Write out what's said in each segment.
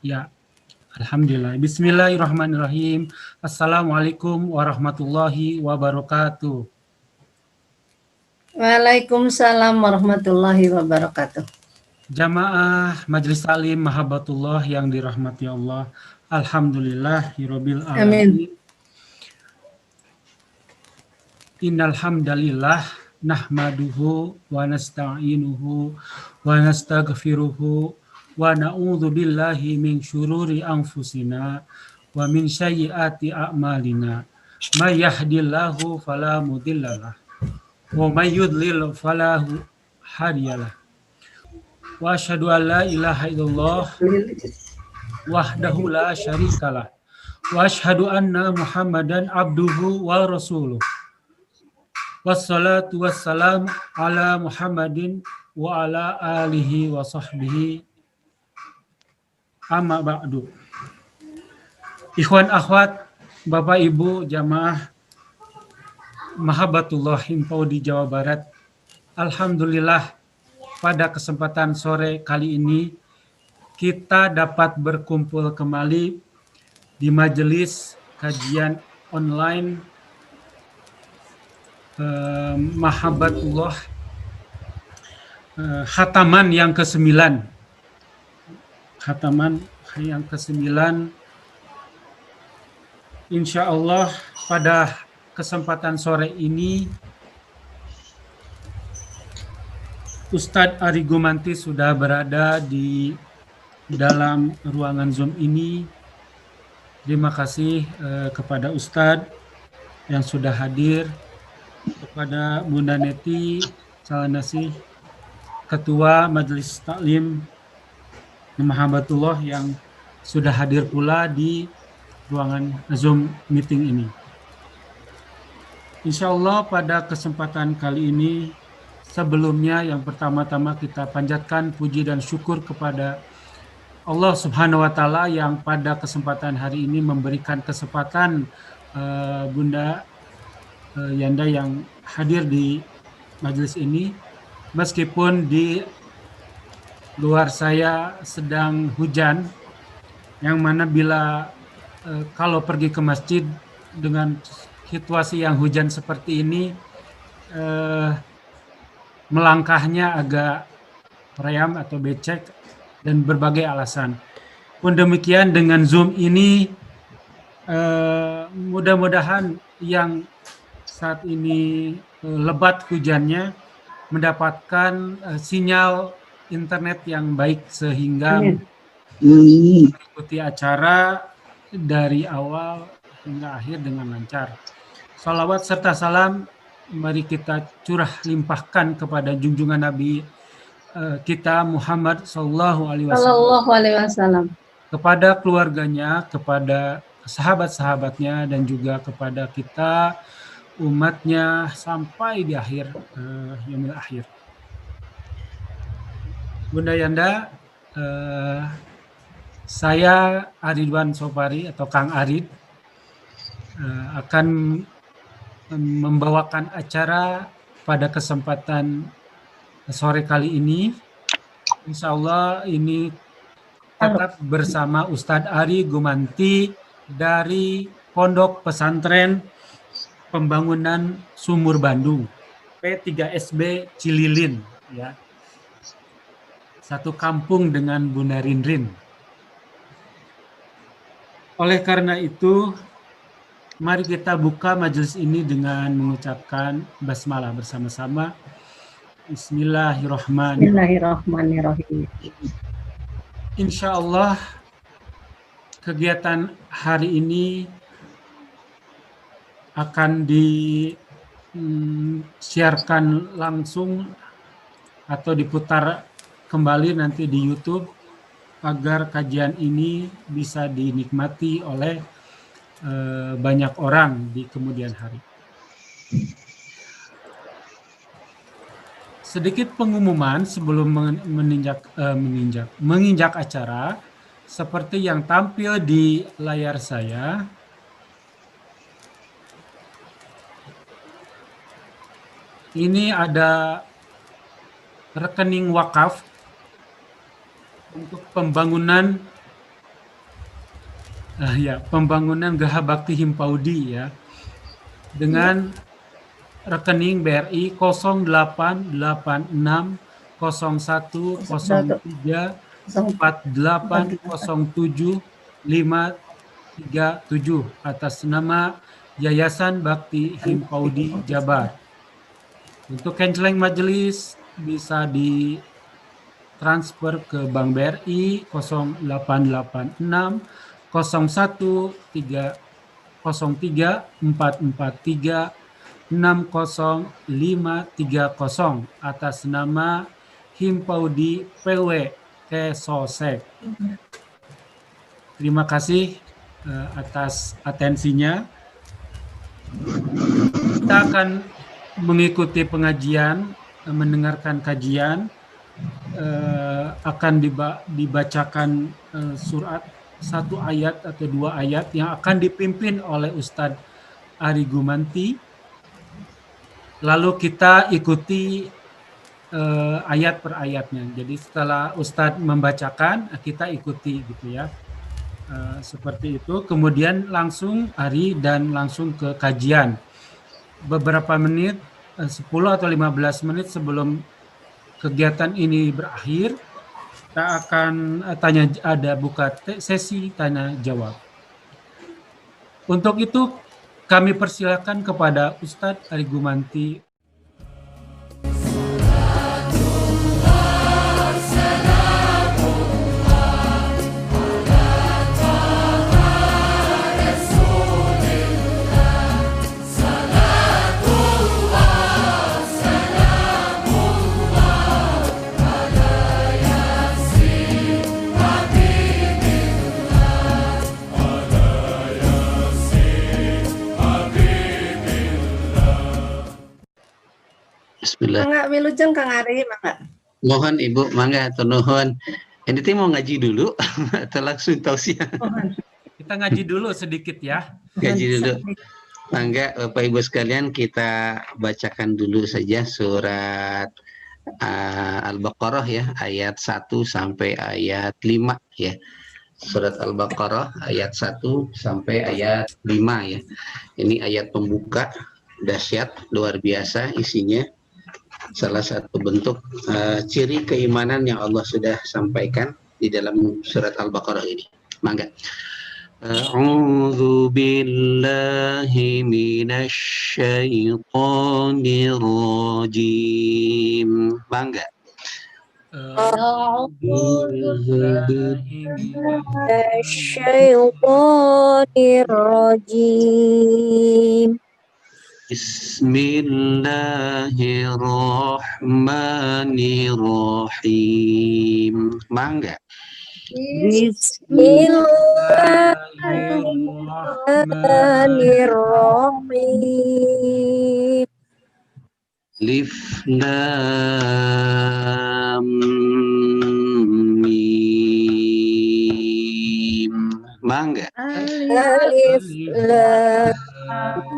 Ya, alhamdulillah. Bismillahirrahmanirrahim. Assalamualaikum warahmatullahi wabarakatuh. Waalaikumsalam warahmatullahi wabarakatuh. Jamaah Majelis Taklim Mahabbatullah yang dirahmati Allah. Alhamdulillahirabbil Amin. alamin. Innal hamdalillah nahmaduhu wa nasta'inuhu wa nastaghfiruhu wa na'udzu billahi min syururi anfusina wa min sayyiati a'malina. May yahdihillahu fala mudhillalah wa may yudlil fala hadiyalah. Wa asyhadu an la ilaha illallah wahdahu la syarikalah wa asyhadu anna Muhammadan abduhu wa rasuluh. Wassalatu wassalam ala Muhammadin wa ala alihi wa sahbihi amma ba'du. Ikhwan akhwat, Bapak Ibu jamaah Mahabbatullah Himpau di Jawa Barat. Alhamdulillah pada kesempatan sore kali ini kita dapat berkumpul kembali di majelis kajian online Mahabbatullah Khataman yang ke-9. Khataman yang ke-9. Insya Allah pada kesempatan sore ini Ustadz Ari Gumanti sudah berada di dalam ruangan Zoom ini. Terima kasih kepada Ustadz yang sudah hadir, kepada Bunda Neti Salanasih, Ketua Majelis Taklim Mahabbatullah yang sudah hadir pula di ruangan Zoom meeting ini. Insya Allah pada kesempatan kali ini, sebelumnya yang pertama-tama kita panjatkan puji dan syukur kepada Allah Subhanahu wa Ta'ala yang pada kesempatan hari ini memberikan kesempatan Bunda Yanda yang hadir di majelis ini, meskipun di luar saya sedang hujan, yang mana bila kalau pergi ke masjid dengan situasi yang hujan seperti ini, melangkahnya agak rayam atau becek dan berbagai alasan. Pun demikian dengan Zoom ini, mudah-mudahan yang saat ini lebat hujannya mendapatkan sinyal internet yang baik sehingga mengikuti acara dari awal hingga akhir dengan lancar. Salawat serta salam mari kita curah limpahkan kepada junjungan Nabi kita Muhammad Sallallahu Alaihi Wasallam, kepada keluarganya, kepada sahabat-sahabatnya, dan juga kepada kita umatnya sampai di akhir yaumil akhir. Bunda Yanda, saya Aridwan Sopari atau Kang Arid akan membawakan acara pada kesempatan sore kali ini. Insya Allah ini tetap bersama Ustadz Ari Gumanti dari Pondok Pesantren Pembangunan Sumur Bandung, P3SB Cililin, ya, satu kampung dengan Bunda Rinrin. Oleh karena itu, mari kita buka majelis ini dengan mengucapkan basmalah bersama-sama. Bismillahirrahmanirrahim. Insya Allah kegiatan hari ini akan disiarkan langsung atau diputar kembali nanti di YouTube agar kajian ini bisa dinikmati oleh banyak orang di kemudian hari. Sedikit pengumuman sebelum menginjak acara, seperti yang tampil di layar saya. Ini ada rekening wakaf untuk pembangunan Ya, pembangunan Geraha Bakti Himpaudi ya, dengan rekening BRI 0886 01 03 4807 537 atas nama Yayasan Bakti Himpaudi Jabar. Untuk canceling majelis bisa ditransfer ke Bank BRI 0886 01 03 443 60530 atas nama Himpaudi PW Kesosek. Terima kasih atas atensinya. Kita akan mengikuti pengajian, mendengarkan kajian, akan dibacakan surat satu ayat atau dua ayat yang akan dipimpin oleh Ustadz Ari Gumanti. Lalu kita ikuti ayat per ayatnya. Jadi setelah Ustadz membacakan, kita ikuti gitu ya. Seperti itu. Kemudian langsung Ari dan langsung ke kajian. Beberapa menit, 10 atau 15 menit sebelum kegiatan ini berakhir, kita akan buka sesi tanya jawab. Untuk itu kami persilakan kepada Ustadz Ari Gumanti. Bismillah. Mangga wilujeng Kang Ari, mangga. Mohon Ibu, mangga atau nuhun. Ini mau ngaji dulu atau langsung tausiah? Kita ngaji dulu sedikit ya. Ngaji dulu. Mangga Bapak Ibu sekalian, kita bacakan dulu saja surat Al-Baqarah ya, ayat 1 sampai ayat 5 ya. Surat Al-Baqarah ayat 1 sampai ayat 5 ya. Ini ayat pembuka, dahsyat, luar biasa isinya. Salah satu bentuk ciri keimanan yang Allah sudah sampaikan di dalam surat Al-Baqarah ini. Mangga. A'udzu billahi minasy syaithanir rajim. Mangga. A'udzu billahi syaitonir rajim. Bismillahirrahmanirrahim. Mangga. Bismillahirrahmanirrahim. Alif Lam Mim. Mangga. Alif Lam Mim.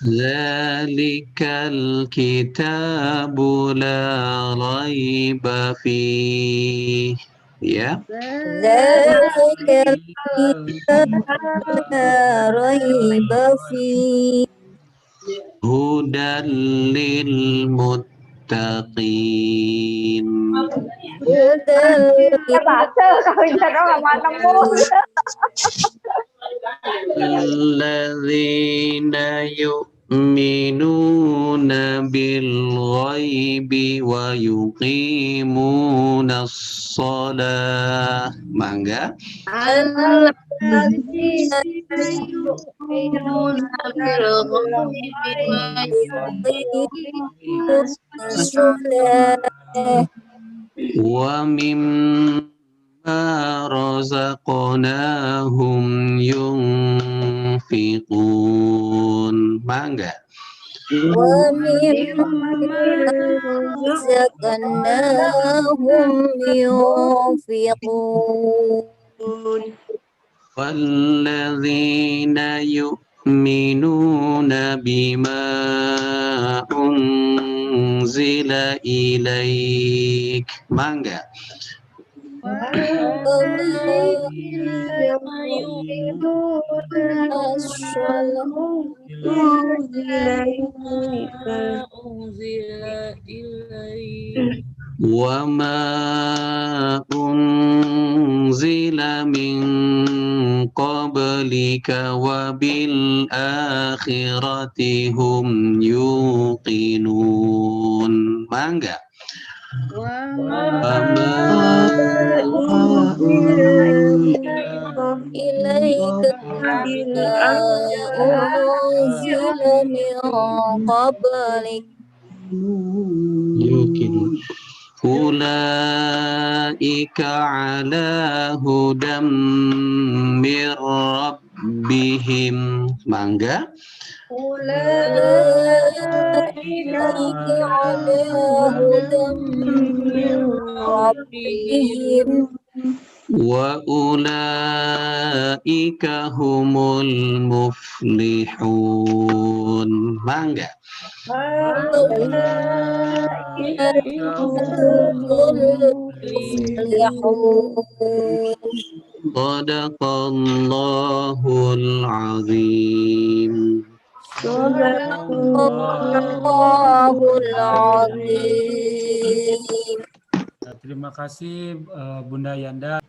Zalikal kitabu la raiba fih. Ya. Zalikal kitabu la raiba fih. Hudan lil muttaqin. Alladzina yu'minuna bil ghaibi wa yuqimuna shalah. Mangga. Alladzina yu'minuna bil ghaibi wa yuqimuna shalah. Wa mimma razaqnahum yunfiqun. Mangga. Wa mimma razaqnahum yunfiqun. Walladzina yu'minuna bima unzila ilaik. Mangga. wa ma unzila min qablika wa bil akhirati hum yuqinun. Mangga. ilaika unzila min qablik yuqinun ulaika ala hudam mir rabbihim. Mangga. ulaika ala hudam min rabbihim wa ulaika humul muflihun. Mangga. Sadaqallahul azim. Sadaqallahul azim. Terima kasih Bunda Yanda.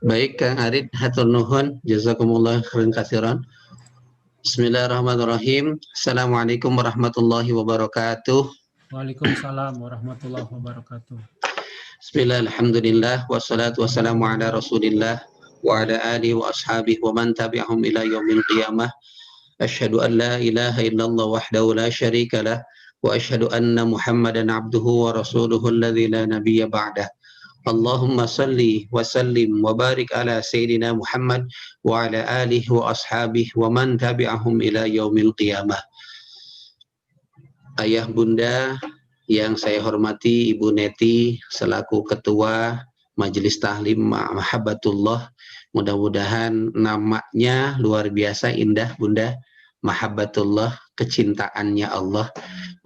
Baik Kang Arid, hatur nuhun, jazakumullah khairan katsiran. Bismillahirrahmanirrahim. Assalamualaikum warahmatullahi wabarakatuh. Waalaikumsalam warahmatullahi wabarakatuh. Bismillah, alhamdulillah, wassalatu wassalamu ala rasulillah wa ala alihi wa ashabihi wa man tabi'ahum ila yaumil qiyamah. Asyhadu an la ilaha illallah wahdahu la syarika lah wa asyhadu anna Muhammadan abduhu wa rasuluhu alladzi la nabiyya ba'dah. Allahumma salli wa sallim wa barik ala Sayyidina Muhammad wa ala alihi wa ashabihi wa man tabi'ahum ila yaumil qiyamah. Ayah bunda yang saya hormati, Ibu Neti selaku Ketua Majelis Tahlim Mahabbatullah, mudah-mudahan namanya luar biasa indah Bunda, Mahabbatullah, kecintaannya Allah.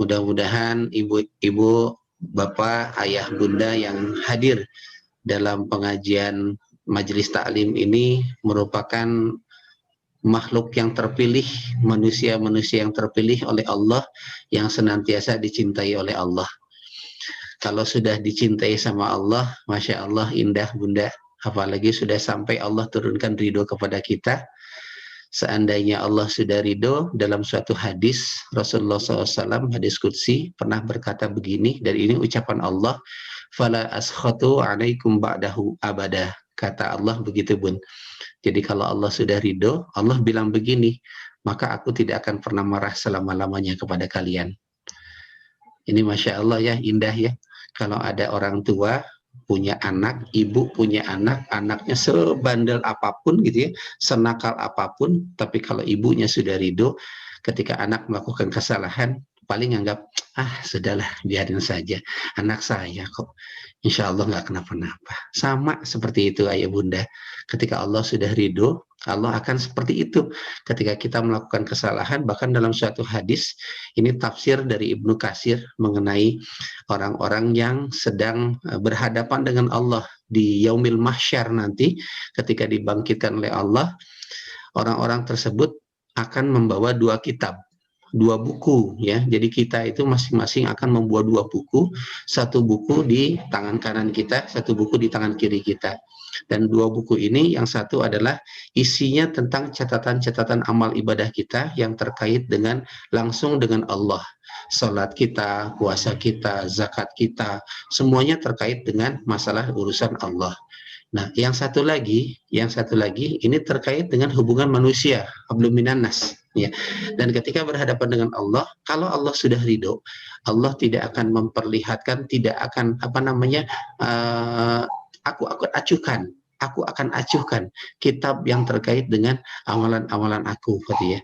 Mudah-mudahan ibu-ibu, Bapak, Ayah, Bunda yang hadir dalam pengajian Majelis Taklim ini merupakan makhluk yang terpilih, manusia-manusia yang terpilih oleh Allah, yang senantiasa dicintai oleh Allah. Kalau sudah dicintai sama Allah, Masya Allah, indah Bunda. Apalagi sudah sampai Allah turunkan ridho kepada kita. Seandainya Allah sudah ridho, dalam suatu hadis Rasulullah SAW, hadis qudsi, pernah berkata begini, dan ini ucapan Allah, fala askhatu alaikum ba'dahu abada. Kata Allah begitu Bun. Jadi kalau Allah sudah ridho, Allah bilang begini, maka aku tidak akan pernah marah selama-lamanya kepada kalian. Ini Masya Allah ya, indah ya. Kalau ada orang tua punya anak, ibu punya anak, anaknya sebandel apapun gitu ya, senakal apapun, tapi kalau ibunya sudah ridho, ketika anak melakukan kesalahan, paling anggap, sudahlah, biarin saja, anak saya kok, insya Allah nggak kenapa-napa. Sama seperti itu ayah bunda, ketika Allah sudah ridho, Allah akan seperti itu. Ketika kita melakukan kesalahan, bahkan dalam suatu hadis, ini tafsir dari Ibnu Katsir mengenai orang-orang yang sedang berhadapan dengan Allah di Yaumil Mahsyar nanti, ketika dibangkitkan oleh Allah, orang-orang tersebut akan membawa dua kitab, dua buku ya. Jadi kita itu masing-masing akan membawa dua buku, satu buku di tangan kanan kita, satu buku di tangan kiri kita. Dan dua buku ini, yang satu adalah isinya tentang catatan-catatan amal ibadah kita yang terkait dengan langsung dengan Allah. Salat kita, puasa kita, zakat kita, semuanya terkait dengan masalah urusan Allah. Nah, yang satu lagi ini terkait dengan hubungan manusia, hablum minan nas. Ya. Dan ketika berhadapan dengan Allah, kalau Allah sudah ridho, Allah tidak akan memperlihatkan, tidak akan aku akan acuhkan kitab yang terkait dengan amalan-amalan aku, gitu ya.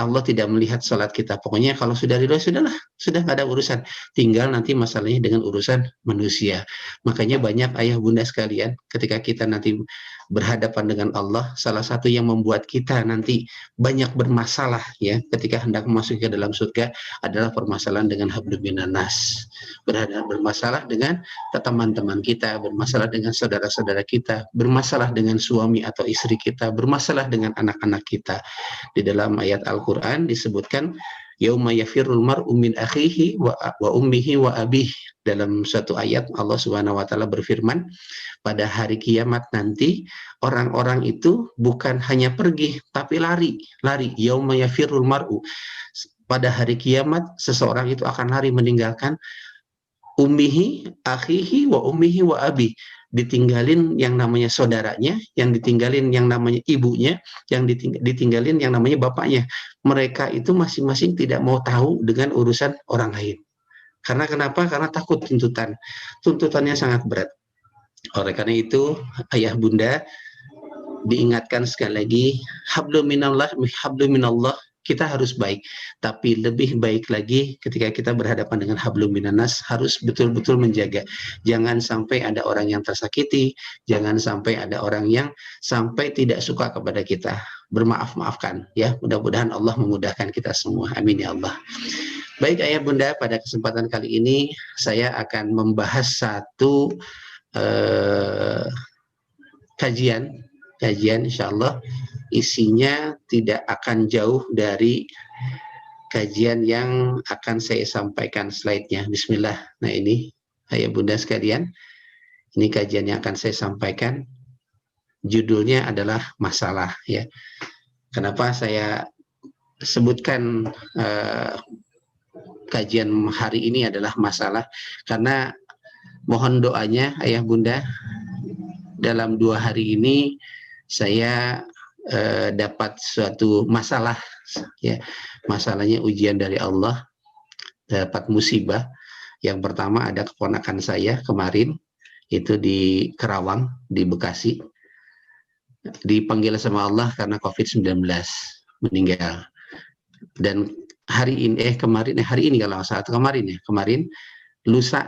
Allah tidak melihat salat kita. Pokoknya kalau sudah ridho, sudahlah, sudah nggak ada urusan. Tinggal nanti masalahnya dengan urusan manusia. Makanya banyak ayah bunda sekalian, ketika kita nanti berhadapan dengan Allah, salah satu yang membuat kita nanti banyak bermasalah ya, ketika hendak masuk ke dalam surga adalah permasalahan dengan hablum minan nas. Bermasalah dengan teman-teman kita, bermasalah dengan saudara-saudara kita, bermasalah dengan suami atau istri kita, bermasalah dengan anak-anak kita. Di dalam ayat Al-Quran disebutkan yauma yafirrul mar'u min akhihi wa ummihi wa abih. Dalam suatu ayat Allah Subhanahu wa taala berfirman, pada hari kiamat nanti orang-orang itu bukan hanya pergi tapi lari. Yauma yafirrul mar'u. Pada hari kiamat seseorang itu akan lari meninggalkan ummihi, akhihi wa ummihi wa abih. Ditinggalin yang namanya saudaranya, yang ditinggalin yang namanya ibunya, yang ditinggalin yang namanya bapaknya. Mereka itu masing-masing tidak mau tahu dengan urusan orang lain. Karena kenapa? Karena takut tuntutan. Tuntutannya sangat berat. Oleh karena itu, ayah bunda diingatkan sekali lagi, hablum minallah, kita harus baik, tapi lebih baik lagi ketika kita berhadapan dengan hablum minanas, harus betul-betul menjaga. Jangan sampai ada orang yang tersakiti, jangan sampai ada orang yang sampai tidak suka kepada kita. Bermaaf-maafkan ya, mudah-mudahan Allah memudahkan kita semua. Amin ya Allah. Baik ayah bunda, pada kesempatan kali ini saya akan membahas satu kajian insyaallah isinya tidak akan jauh dari kajian yang akan saya sampaikan slide-nya. Bismillah. Nah ini ayah bunda sekalian, ini kajian yang akan saya sampaikan. Judulnya adalah masalah ya. Kenapa saya sebutkan kajian hari ini adalah masalah? Karena mohon doanya ayah bunda, dalam 2 hari ini saya dapat suatu masalah ya. Masalahnya ujian dari Allah, dapat musibah. Yang pertama ada keponakan saya kemarin itu di Kerawang, di Bekasi, dipanggil sama Allah karena COVID-19, meninggal. Dan hari ini lusa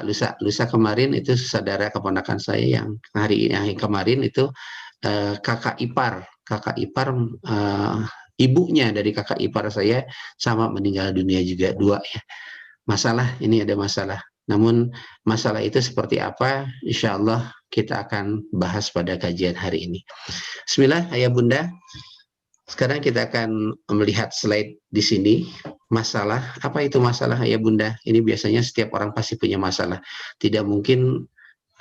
kemarin itu saudara keponakan saya yang kemarin itu kakak ipar ibunya dari kakak ipar saya sama meninggal dunia juga, 2 ya. Ini ada masalah. Namun masalah itu seperti apa, insya Allah kita akan bahas pada kajian hari ini. Bismillah ayah bunda. Sekarang kita akan melihat slide di sini. Masalah, apa itu masalah ayah bunda? Ini biasanya setiap orang pasti punya masalah. Tidak mungkin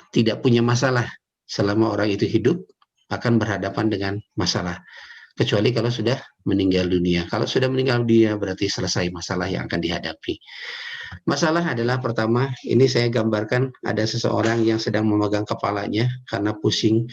tidak punya masalah. Selama orang itu hidup akan berhadapan dengan masalah. Kecuali kalau sudah meninggal dunia. Kalau sudah meninggal dunia berarti selesai masalah yang akan dihadapi. Masalah adalah pertama, ini saya gambarkan ada seseorang yang sedang memegang kepalanya karena pusing,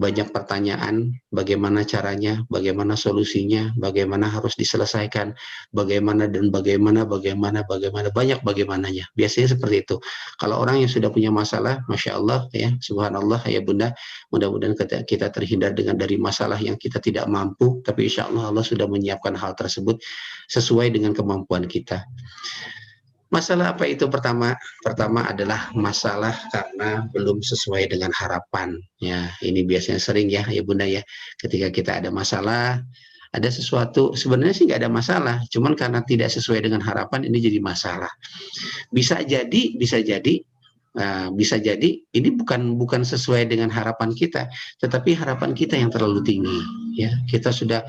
banyak pertanyaan, bagaimana caranya, bagaimana solusinya, bagaimana harus diselesaikan, bagaimana banyak bagaimananya. Biasanya seperti itu. Kalau orang yang sudah punya masalah, Masya Allah ya, subhanallah ya bunda, mudah-mudahan kita terhindar dari masalah yang kita tidak mampu, tapi insya Allah Allah sudah menyiapkan hal tersebut sesuai dengan kemampuan kita. Masalah apa itu? Pertama adalah masalah karena belum sesuai dengan harapan. Ya, ini biasanya sering ya bunda ya. Ketika kita ada masalah, ada sesuatu sebenarnya sih nggak ada masalah, cuman karena tidak sesuai dengan harapan ini jadi masalah. Bisa jadi ini bukan sesuai dengan harapan kita, tetapi harapan kita yang terlalu tinggi ya. Kita sudah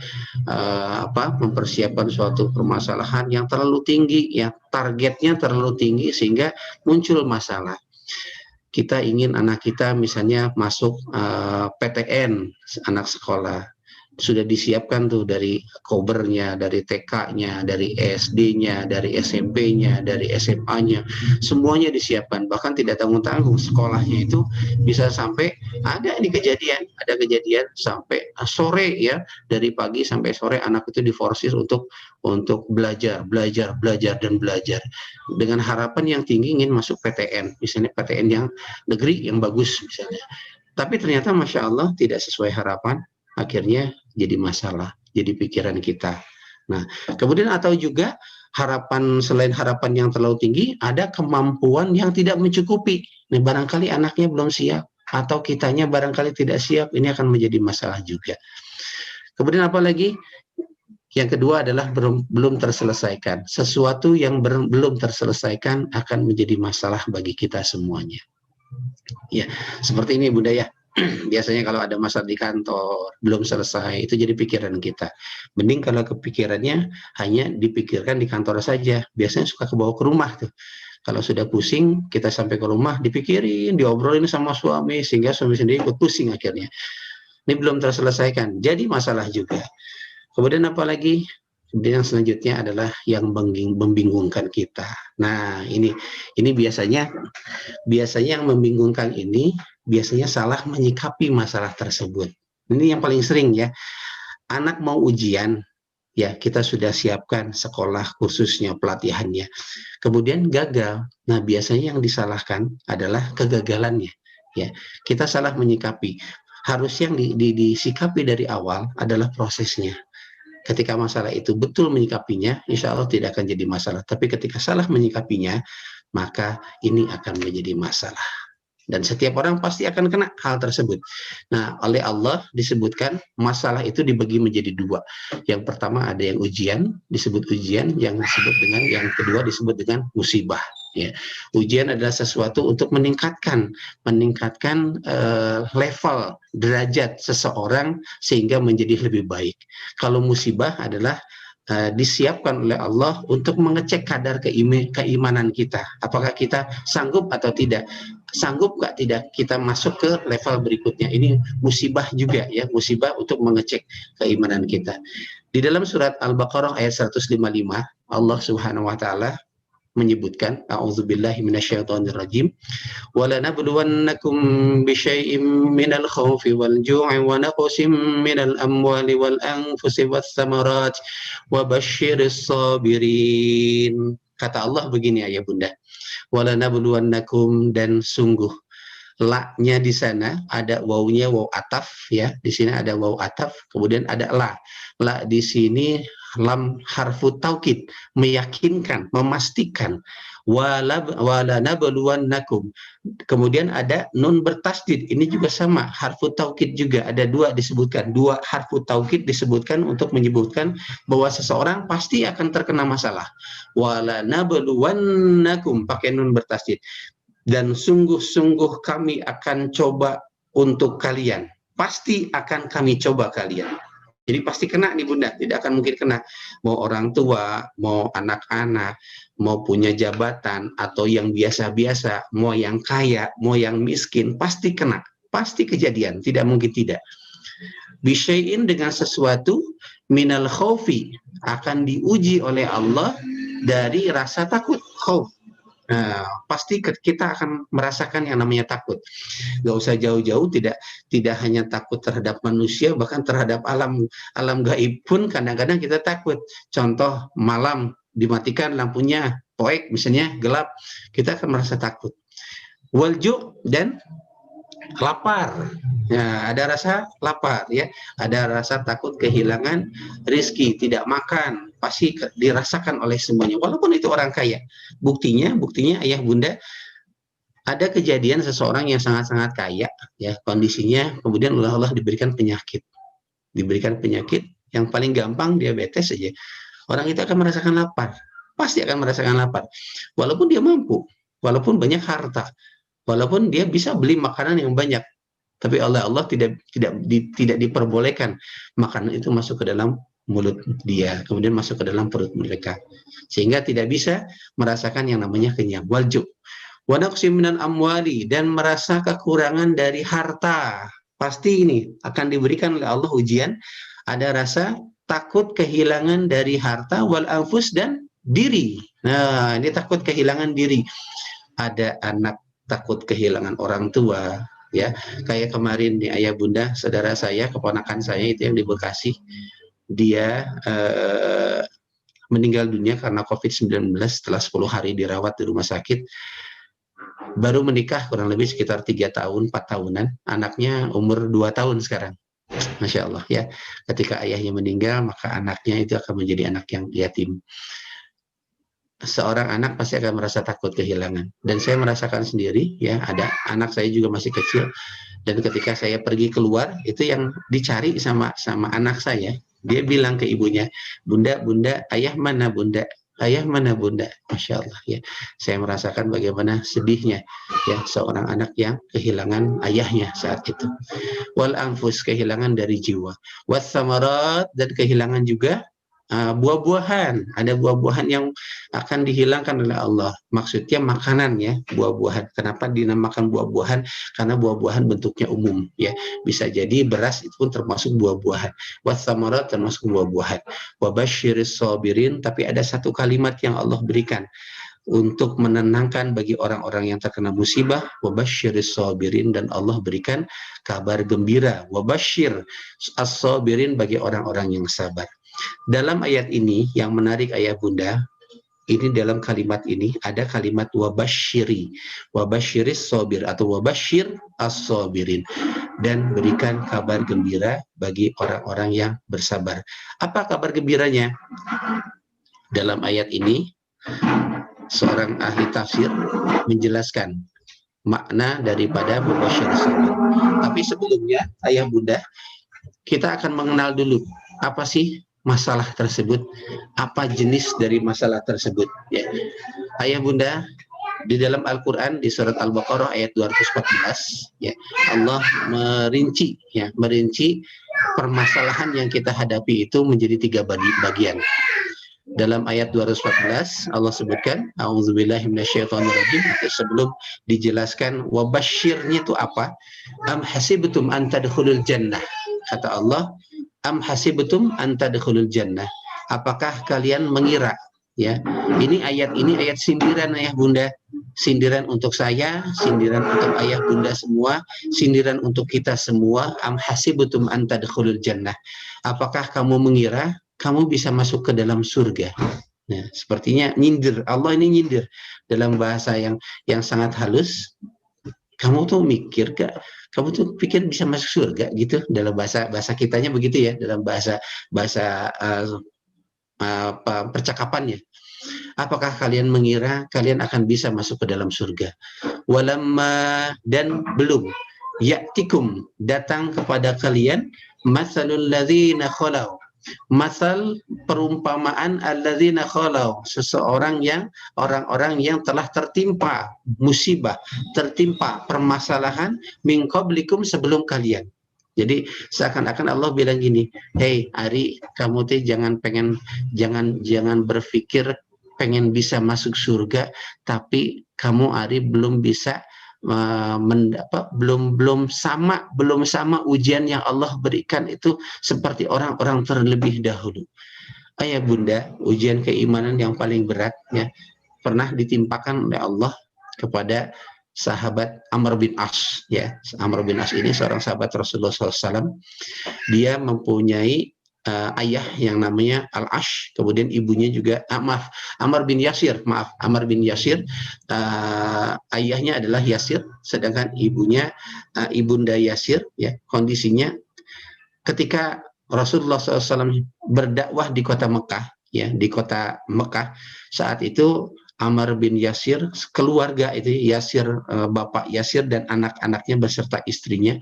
mempersiapkan suatu permasalahan yang terlalu tinggi ya, targetnya terlalu tinggi sehingga muncul masalah. Kita ingin anak kita misalnya masuk PTN, anak sekolah, sudah disiapkan tuh dari kobernya, dari TK-nya, dari SD-nya, dari SMP-nya, dari SMA-nya, semuanya disiapkan. Bahkan tidak tanggung-tanggung sekolahnya itu bisa sampai ada kejadian sampai sore ya, dari pagi sampai sore anak itu diforsir untuk belajar dan belajar dengan harapan yang tinggi ingin masuk PTN, misalnya PTN yang negeri yang bagus misalnya. Tapi ternyata Masya Allah tidak sesuai harapan, akhirnya jadi masalah, jadi pikiran kita. Nah, kemudian atau juga selain harapan yang terlalu tinggi, ada kemampuan yang tidak mencukupi. Nah, barangkali anaknya belum siap, atau kitanya barangkali tidak siap, ini akan menjadi masalah juga. Kemudian apa lagi? Yang kedua adalah belum terselesaikan. Sesuatu yang belum terselesaikan akan menjadi masalah bagi kita semuanya. Ya, seperti ini Bunda ya. Biasanya kalau ada masalah di kantor belum selesai, itu jadi pikiran kita. Mending kalau kepikirannya hanya dipikirkan di kantor saja. Biasanya suka kebawa ke rumah tuh. Kalau sudah pusing, kita sampai ke rumah dipikirin, diobrolin sama suami, sehingga suami sendiri ikut pusing akhirnya. Ini belum terselesaikan, jadi masalah juga. Kemudian apa lagi? Kemudian yang selanjutnya adalah yang membingungkan kita. Nah, ini biasanya yang membingungkan ini biasanya salah menyikapi masalah tersebut. Ini yang paling sering ya. Anak mau ujian, ya kita sudah siapkan sekolah khususnya pelatihannya. Kemudian gagal. Nah, biasanya yang disalahkan adalah kegagalannya. Ya, kita salah menyikapi. Harus yang disikapi dari awal adalah prosesnya. Ketika masalah itu betul menyikapinya, insya Allah tidak akan jadi masalah. Tapi ketika salah menyikapinya, maka ini akan menjadi masalah. Dan setiap orang pasti akan kena hal tersebut. Nah, oleh Allah disebutkan masalah itu dibagi menjadi dua. Yang pertama ada yang ujian, disebut ujian, yang kedua disebut dengan musibah. Ya. Ujian adalah sesuatu untuk meningkatkan level derajat seseorang sehingga menjadi lebih baik. Kalau musibah adalah disiapkan oleh Allah untuk mengecek kadar keimanan kita. Apakah kita sanggup atau tidak? Sanggup nggak tidak kita masuk ke level berikutnya? Ini musibah juga ya, musibah untuk mengecek keimanan kita. Di dalam surat Al-Baqarah ayat 155, Allah Subhanahu wa taala menyebutkan, a'udzubillahi minasyaitonirrajim, walanabluwannakum bisyai'im minal khaufi wal ju'i wa naqsim minal amwali wal anfusi was samarat wa basyiris sabirin. Kata Allah begini ya Bunda, walanabluwannakum, dan sungguh, la-nya di sana ada wawunya, waw ataf ya, di sini ada waw ataf, kemudian ada la. La di sini lam harfu taukid, meyakinkan, memastikan. Walanabluwannakum, kemudian ada nun bertasdid, ini juga sama, harfu taukid juga, ada dua disebutkan, dua harfu taukid disebutkan untuk menyebutkan bahwa seseorang pasti akan terkena masalah. Walanabluwannakum, pakai nun bertasdid, dan sungguh-sungguh kami akan coba untuk kalian, pasti akan kami coba kalian. Jadi pasti kena nih Bunda, tidak akan mungkin kena. Mau orang tua, mau anak-anak, mau punya jabatan, atau yang biasa-biasa, mau yang kaya, mau yang miskin, pasti kena. Pasti kejadian, tidak mungkin tidak. Bisyai'in, dengan sesuatu, minal khaufi, akan diuji oleh Allah dari rasa takut, khauf. Nah, pasti kita akan merasakan yang namanya takut. Gak usah jauh-jauh, tidak hanya takut terhadap manusia, bahkan terhadap alam gaib pun kadang-kadang kita takut. Contoh, malam dimatikan lampunya, poek misalnya, gelap, kita akan merasa takut. Walju, dan lapar. Nah, ada rasa lapar ya, ada rasa takut kehilangan rizki, tidak makan, pasti dirasakan oleh semuanya, walaupun itu orang kaya. Buktinya ayah bunda, ada kejadian seseorang yang sangat-sangat kaya ya, kondisinya, kemudian Allah diberikan penyakit yang paling gampang diabetes saja, orang itu akan merasakan lapar, pasti akan merasakan lapar, walaupun dia mampu, walaupun banyak harta, walaupun dia bisa beli makanan yang banyak, tapi Allah tidak diperbolehkan makanan itu masuk ke dalam mulut dia, kemudian masuk ke dalam perut mereka, sehingga tidak bisa merasakan yang namanya kenyang. Walju wa naqsim minal amwali, dan merasa kekurangan dari harta, pasti ini akan diberikan oleh Allah ujian Ada rasa takut kehilangan dari harta, wal anfus, dan diri. Nah, ini takut kehilangan diri. Ada anak takut kehilangan orang tua, ya. Kayak kemarin nih ayah bunda, saudara saya, keponakan saya itu yang di Bekasi, dia meninggal dunia karena COVID-19 setelah 10 hari dirawat di rumah sakit. Baru menikah kurang lebih sekitar 3 tahun, 4 tahunan. Anaknya umur 2 tahun sekarang. Masya Allah ya. Ketika ayahnya meninggal, maka anaknya itu akan menjadi anak yang yatim. Seorang anak pasti akan merasa takut kehilangan. Dan saya merasakan sendiri, ya, ada anak saya juga masih kecil. Dan ketika saya pergi keluar, itu yang dicari sama anak saya. Dia bilang ke ibunya, "Bunda, bunda, ayah mana bunda? Ayah mana bunda?" Masya Allah ya. Saya merasakan bagaimana sedihnya ya seorang anak yang kehilangan ayahnya saat itu. Wal anfus, kehilangan dari jiwa. Was samarat, dan kehilangan juga buah-buahan. Ada buah-buahan yang akan dihilangkan oleh Allah. Maksudnya makanan ya, buah-buahan. Kenapa dinamakan buah-buahan? Karena buah-buahan bentuknya umum ya. Bisa jadi beras itu pun termasuk buah-buahan. Was-samarat termasuk buah-buahan. Wabasyiris sabirin, tapi ada satu kalimat yang Allah berikan untuk menenangkan bagi orang-orang yang terkena musibah. Wabasyiris sabirin, dan Allah berikan kabar gembira. Wabasyir as-sabirin, bagi orang-orang yang sabar. Dalam ayat ini yang menarik ayah bunda, ini dalam kalimat ini ada kalimat wabasyiri, wabasyiris sabir atau wabasyir as-sabirin, dan berikan kabar gembira bagi orang-orang yang bersabar. Apa kabar gembiranya? Dalam ayat ini seorang ahli tafsir menjelaskan makna daripada wabasyiris sabir. Tapi sebelumnya ayah bunda, kita akan mengenal dulu apa sih masalah tersebut, apa jenis dari masalah tersebut ya. Ayah bunda, di dalam Al-Qur'an di surat Al-Baqarah ayat 214 ya, Allah merinci permasalahan yang kita hadapi itu menjadi 3 bagian. Dalam ayat 214 Allah sebutkan a'udzubillahi minasyaitonirrajim, sebelum dijelaskan wabasyirnya itu apa, am hasibtum an tadkhulul jannah, kata Allah, am hasibtum an tadkhulul jannah, apakah kalian mengira ya. Ini ayat sindiran ayah bunda, sindiran untuk saya, sindiran untuk ayah bunda semua, sindiran untuk kita semua. Am hasibtum an tadkhulul jannah, apakah kamu mengira kamu bisa masuk ke dalam surga? Nah, sepertinya nyindir, Allah ini nyindir dalam bahasa yang sangat halus. Kamu tuh mikir gak? Kamu tuh pikir bisa masuk surga gitu? Dalam bahasa kitanya begitu ya, dalam bahasa percakapannya. Apakah kalian mengira kalian akan bisa masuk ke dalam surga? Walamma, dan belum, ya'tikum, datang kepada kalian, masalul ladzina khalau, masal perumpamaan alladzina khalau, orang-orang yang telah tertimpa musibah, tertimpa permasalahan, min qablikum, sebelum kalian. Jadi seakan-akan Allah bilang gini, "Hei Ari, kamu tuh jangan berpikir pengen bisa masuk surga, tapi kamu Ari belum bisa belum sama ujian yang Allah berikan itu seperti orang-orang terlebih dahulu." Ayah bunda, ujian keimanan yang paling berat ya pernah ditimpakan oleh Allah kepada sahabat Amr bin As ya. Amr bin As ini seorang sahabat Rasulullah SAW. Dia mempunyai ayah yang namanya Al-Ash, kemudian ibunya juga Amr bin Yasir, ayahnya adalah Yasir, sedangkan ibunya ibunda Yasir ya. Kondisinya ketika Rasulullah SAW berdakwah di kota Mekah ya, di kota Mekah saat itu Amr bin Yasir, keluarga itu Yasir, bapak Yasir dan anak-anaknya beserta istrinya,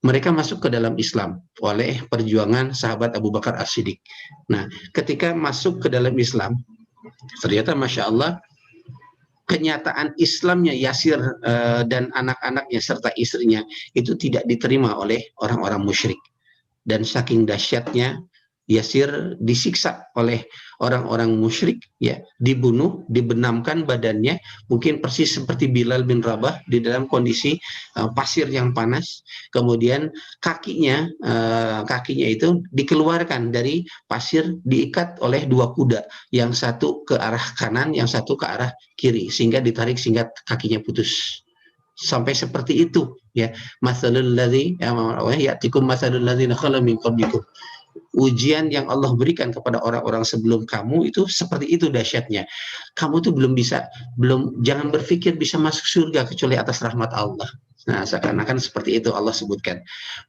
mereka masuk ke dalam Islam oleh perjuangan sahabat Abu Bakar As-Siddiq. Nah, ketika masuk ke dalam Islam, ternyata Masya Allah, kenyataan Islamnya Yasir dan anak-anaknya serta istrinya itu tidak diterima oleh orang-orang musyrik. Dan saking dahsyatnya Yasir disiksa oleh orang-orang musyrik, ya, dibunuh, dibenamkan badannya, mungkin persis seperti Bilal bin Rabah di dalam kondisi pasir yang panas. Kemudian kakinya itu dikeluarkan dari pasir, diikat oleh dua kuda, yang satu ke arah kanan, yang satu ke arah kiri, sehingga ditarik sehingga kakinya putus. Sampai seperti itu, ya. Masalul ladzi ya'tikum masalul ladzina khala min qablikum. Ujian yang Allah berikan kepada orang-orang sebelum kamu itu seperti itu dahsyatnya. Kamu tuh jangan berpikir bisa masuk surga kecuali atas rahmat Allah. Nah, seakan-akan seperti itu Allah sebutkan.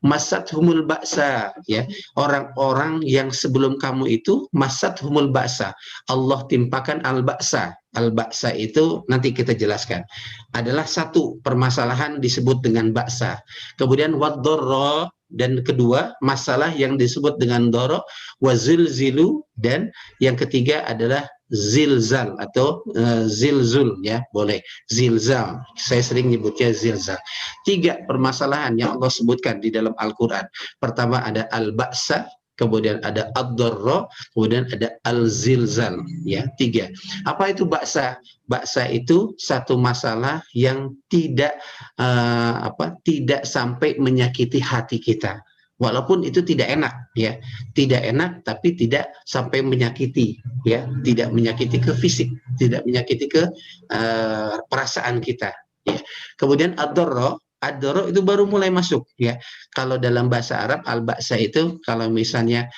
Masathumul ba'sa, ya. Orang-orang yang sebelum kamu itu masathumul ba'sa. Allah timpakan al-ba'sa. Al-ba'sa itu nanti kita jelaskan. Adalah satu permasalahan disebut dengan ba'sa. Kemudian wad-dharra, dan kedua masalah yang disebut dengan doro, wazilzilu, dan yang ketiga adalah zilzal atau zilzul, ya, boleh zilzal, saya sering nyebutnya zilzal. Tiga permasalahan yang Allah sebutkan di dalam Al-Quran. Pertama ada al-ba'sa, kemudian ada ad-dharra, kemudian ada al-zilzal, ya, tiga. Apa itu ba'sa? Ba'sa itu satu masalah yang tidak sampai menyakiti hati kita. Walaupun itu tidak enak, ya, tidak enak, tapi tidak sampai menyakiti, ya, tidak menyakiti ke fisik, tidak menyakiti ke perasaan kita, ya. Kemudian ad-dharra itu baru mulai masuk, ya. Kalau dalam bahasa Arab al-ba'sa itu kalau misalnya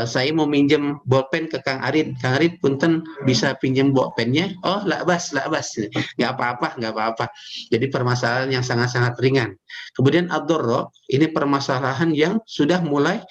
saya mau minjem bolpen ke Kang Arid punten bisa pinjam bolpennya, oh lakbas, nggak apa-apa. Jadi permasalahan yang sangat-sangat ringan. Kemudian ad-dharra ini permasalahan yang sudah mulai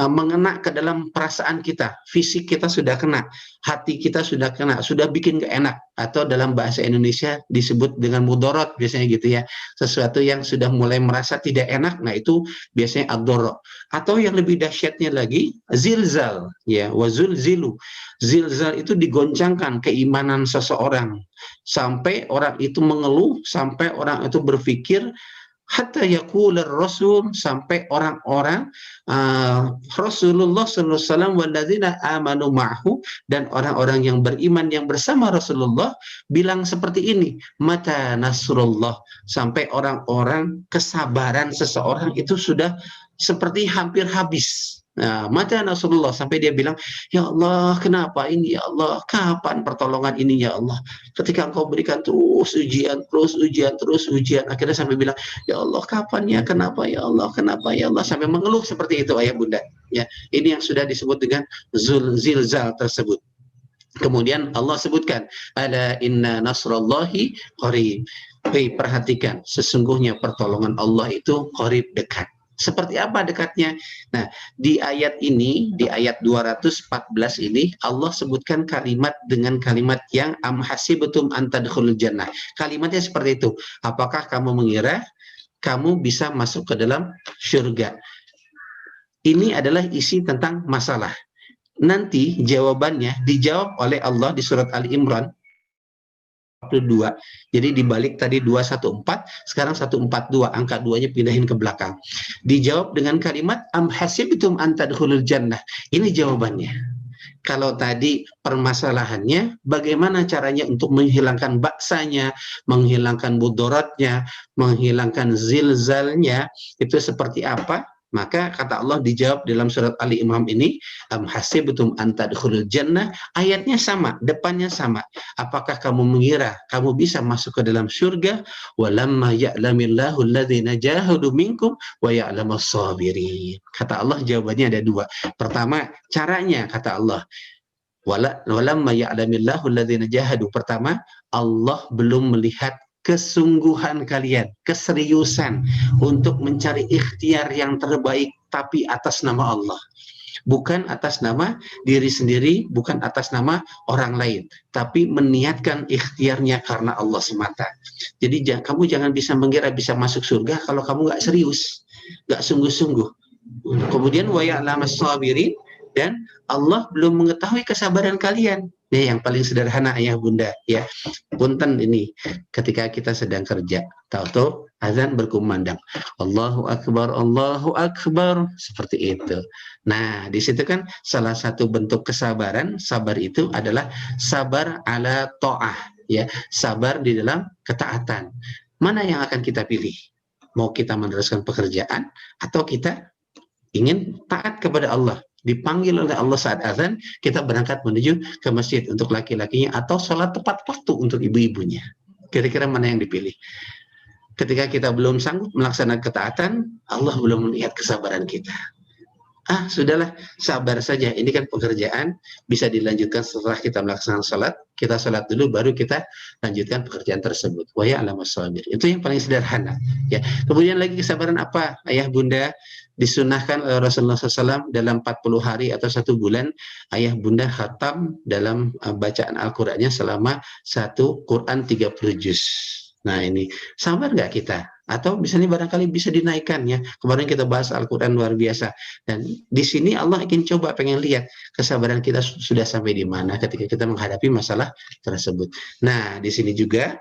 mengena ke dalam perasaan kita, fisik kita sudah kena, hati kita sudah kena, sudah bikin gak enak, atau dalam bahasa Indonesia disebut dengan mudarat biasanya gitu, ya, sesuatu yang sudah mulai merasa tidak enak. Nah, itu biasanya ad-dharra. Atau yang lebih dahsyatnya lagi zilzal, ya, wazulzilu. Zilzal itu digoncangkan keimanan seseorang sampai orang itu mengeluh, sampai orang itu berpikir, hatta yaqular rasul, sampai orang-orang Rasulullah sallallahu alaihi wasallam walladzina amanu ma'hu, dan orang-orang yang beriman yang bersama Rasulullah bilang seperti ini, mata nasrullah, sampai orang-orang kesabaran seseorang itu sudah seperti hampir habis. Nah, mata Rasulullah, sampai dia bilang, ya Allah, kenapa ini, ya Allah, kapan pertolongan ini, ya Allah, ketika Engkau berikan terus ujian, akhirnya sampai bilang, ya Allah, kapan ya, kenapa ya Allah, sampai mengeluh seperti itu, ayah bunda, ya. Ini yang sudah disebut dengan zilzal tersebut. Kemudian Allah sebutkan, ala inna nasrallahi qarib. Perhatikan, sesungguhnya pertolongan Allah itu qarib, dekat. Seperti apa dekatnya? Nah, di ayat ini, di ayat 214 ini, Allah sebutkan kalimat dengan kalimat yang am hasibtum an tadkhulul jannah. Kalimatnya seperti itu. Apakah kamu mengira kamu bisa masuk ke dalam surga? Ini adalah isi tentang masalah. Nanti jawabannya dijawab oleh Allah di surat Ali Imran 42. Jadi dibalik tadi 214, sekarang 142, angka 2-nya pindahin ke belakang. Dijawab dengan kalimat am hasibtum an tadkhulul jannah. Ini jawabannya. Kalau tadi permasalahannya bagaimana caranya untuk menghilangkan baksanya, menghilangkan mudaratnya, menghilangkan zilzalnya, itu seperti apa? Maka kata Allah dijawab dalam surat Ali Imran ini, am hasibtum an tadkhulul jannah, ayatnya sama, depannya sama. Apakah kamu mengira kamu bisa masuk ke dalam surga? Walamma ya'lamillahu alladzina jahadu minkum wa ya'lamus sabirin. Kata Allah jawabannya ada dua. Pertama, caranya kata Allah, walamma ya'lamillahu alladzina jahadu. Pertama, Allah belum melihat kesungguhan kalian, keseriusan untuk mencari ikhtiar yang terbaik, tapi atas nama Allah, bukan atas nama diri sendiri, bukan atas nama orang lain, tapi meniatkan ikhtiarnya karena Allah semata. Jadi kamu jangan bisa mengira bisa masuk surga kalau kamu nggak serius, nggak sungguh-sungguh. Kemudian wa ya'lamas sabirin, dan Allah belum mengetahui kesabaran kalian. Ya, yang paling sederhana ayah bunda ya. Punten ini ketika kita sedang kerja, tahu-tahu azan berkumandang, Allahu Akbar, seperti itu. Nah, di situ kan salah satu bentuk kesabaran, sabar itu adalah sabar ala ta'ah, ya, sabar di dalam ketaatan. Mana yang akan kita pilih? Mau kita meneruskan pekerjaan atau kita ingin taat kepada Allah? Dipanggil oleh Allah saat azan, kita berangkat menuju ke masjid untuk laki-lakinya atau sholat tepat waktu untuk ibu-ibunya. Kira-kira mana yang dipilih? Ketika kita belum sanggup melaksanakan ketaatan, Allah belum melihat kesabaran kita. Sudahlah, sabar saja. Ini kan pekerjaan, bisa dilanjutkan setelah kita melaksanakan sholat. Kita sholat dulu, baru kita lanjutkan pekerjaan tersebut. Wa ya'lamus sabir. Itu yang paling sederhana. Ya. Kemudian lagi kesabaran apa? Ayah bunda, disunahkan oleh Rasulullah SAW dalam 40 hari atau 1 bulan, ayah bunda khatam dalam bacaan Al-Qur'annya selama 1 Quran 30 juz. Nah ini, sabar nggak kita? Atau misalnya barangkali bisa dinaikkan ya. Kemarin kita bahas Al-Quran luar biasa. Dan di sini Allah ingin coba, pengen lihat kesabaran kita sudah sampai di mana ketika kita menghadapi masalah tersebut. Nah di sini juga,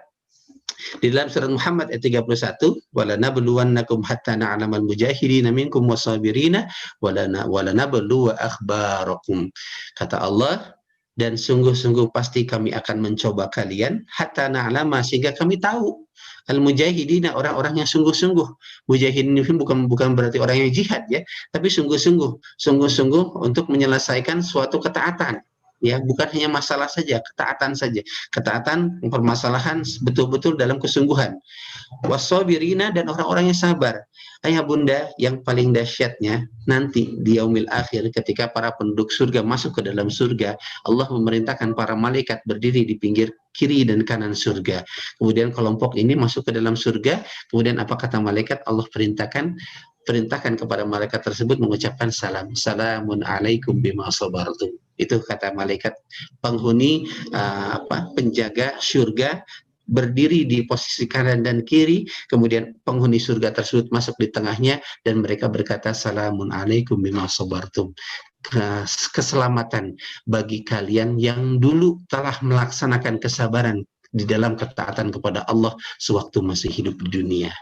di dalam surat Muhammad ayat 31, walanabluwannakum hatta na'lamal mujahidina minkum wasabirina walanabluwa akhbarakum. Kata Allah, dan sungguh-sungguh pasti kami akan mencoba kalian hatta na'lama, sehingga kami tahu al-mujahidina, orang-orang yang sungguh-sungguh. Mujahidin ini bukan berarti orang yang jihad ya, tapi sungguh-sungguh untuk menyelesaikan suatu ketaatan. Ya, bukan hanya masalah saja, ketaatan saja. Ketaatan, permasalahan betul-betul dalam kesungguhan. Wasabirina, dan orang-orang yang sabar. Ayah bunda, yang paling dahsyatnya nanti di yaumil akhir ketika para penduduk surga masuk ke dalam surga, Allah memerintahkan para malaikat berdiri di pinggir kiri dan kanan surga. Kemudian kelompok ini masuk ke dalam surga, kemudian apa kata malaikat? Allah perintahkan kepada malaikat tersebut mengucapkan salam. Salamun alaikum bima sabartum. Itu kata malaikat penghuni penjaga surga, berdiri di posisi kanan dan kiri, kemudian penghuni surga tersebut masuk di tengahnya dan mereka berkata salamun alaikum bima sabartum. Keselamatan bagi kalian yang dulu telah melaksanakan kesabaran di dalam ketaatan kepada Allah sewaktu masih hidup di dunia.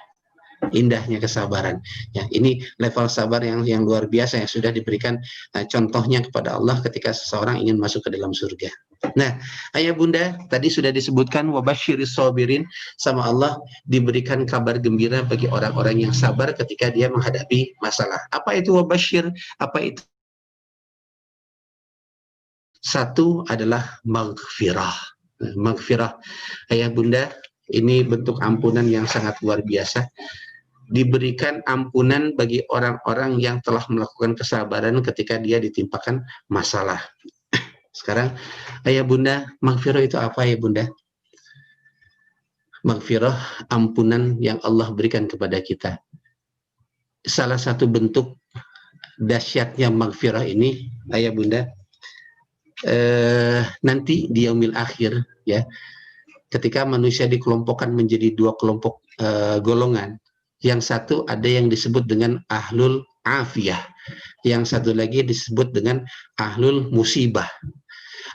Indahnya kesabaran ya, ini level sabar yang luar biasa yang sudah diberikan contohnya kepada Allah ketika seseorang ingin masuk ke dalam surga. Nah ayah bunda, tadi sudah disebutkan wabasyiris sabirin, sama Allah diberikan kabar gembira bagi orang-orang yang sabar ketika dia menghadapi masalah. Apa itu wabasyir? Apa itu? Satu adalah maghfirah. Maghfirah ayah bunda, ini bentuk ampunan yang sangat luar biasa. Diberikan ampunan bagi orang-orang yang telah melakukan kesabaran ketika dia ditimpakan masalah. Sekarang ayah bunda, maghfirah itu apa ya bunda? Maghfirah, ampunan yang Allah berikan kepada kita. Salah satu bentuk dahsyatnya maghfirah ini ayah bunda, nanti di yaumil akhir ya, ketika manusia dikelompokkan menjadi 2 kelompok golongan. Yang satu ada yang disebut dengan ahlul afiyah, yang satu lagi disebut dengan ahlul musibah.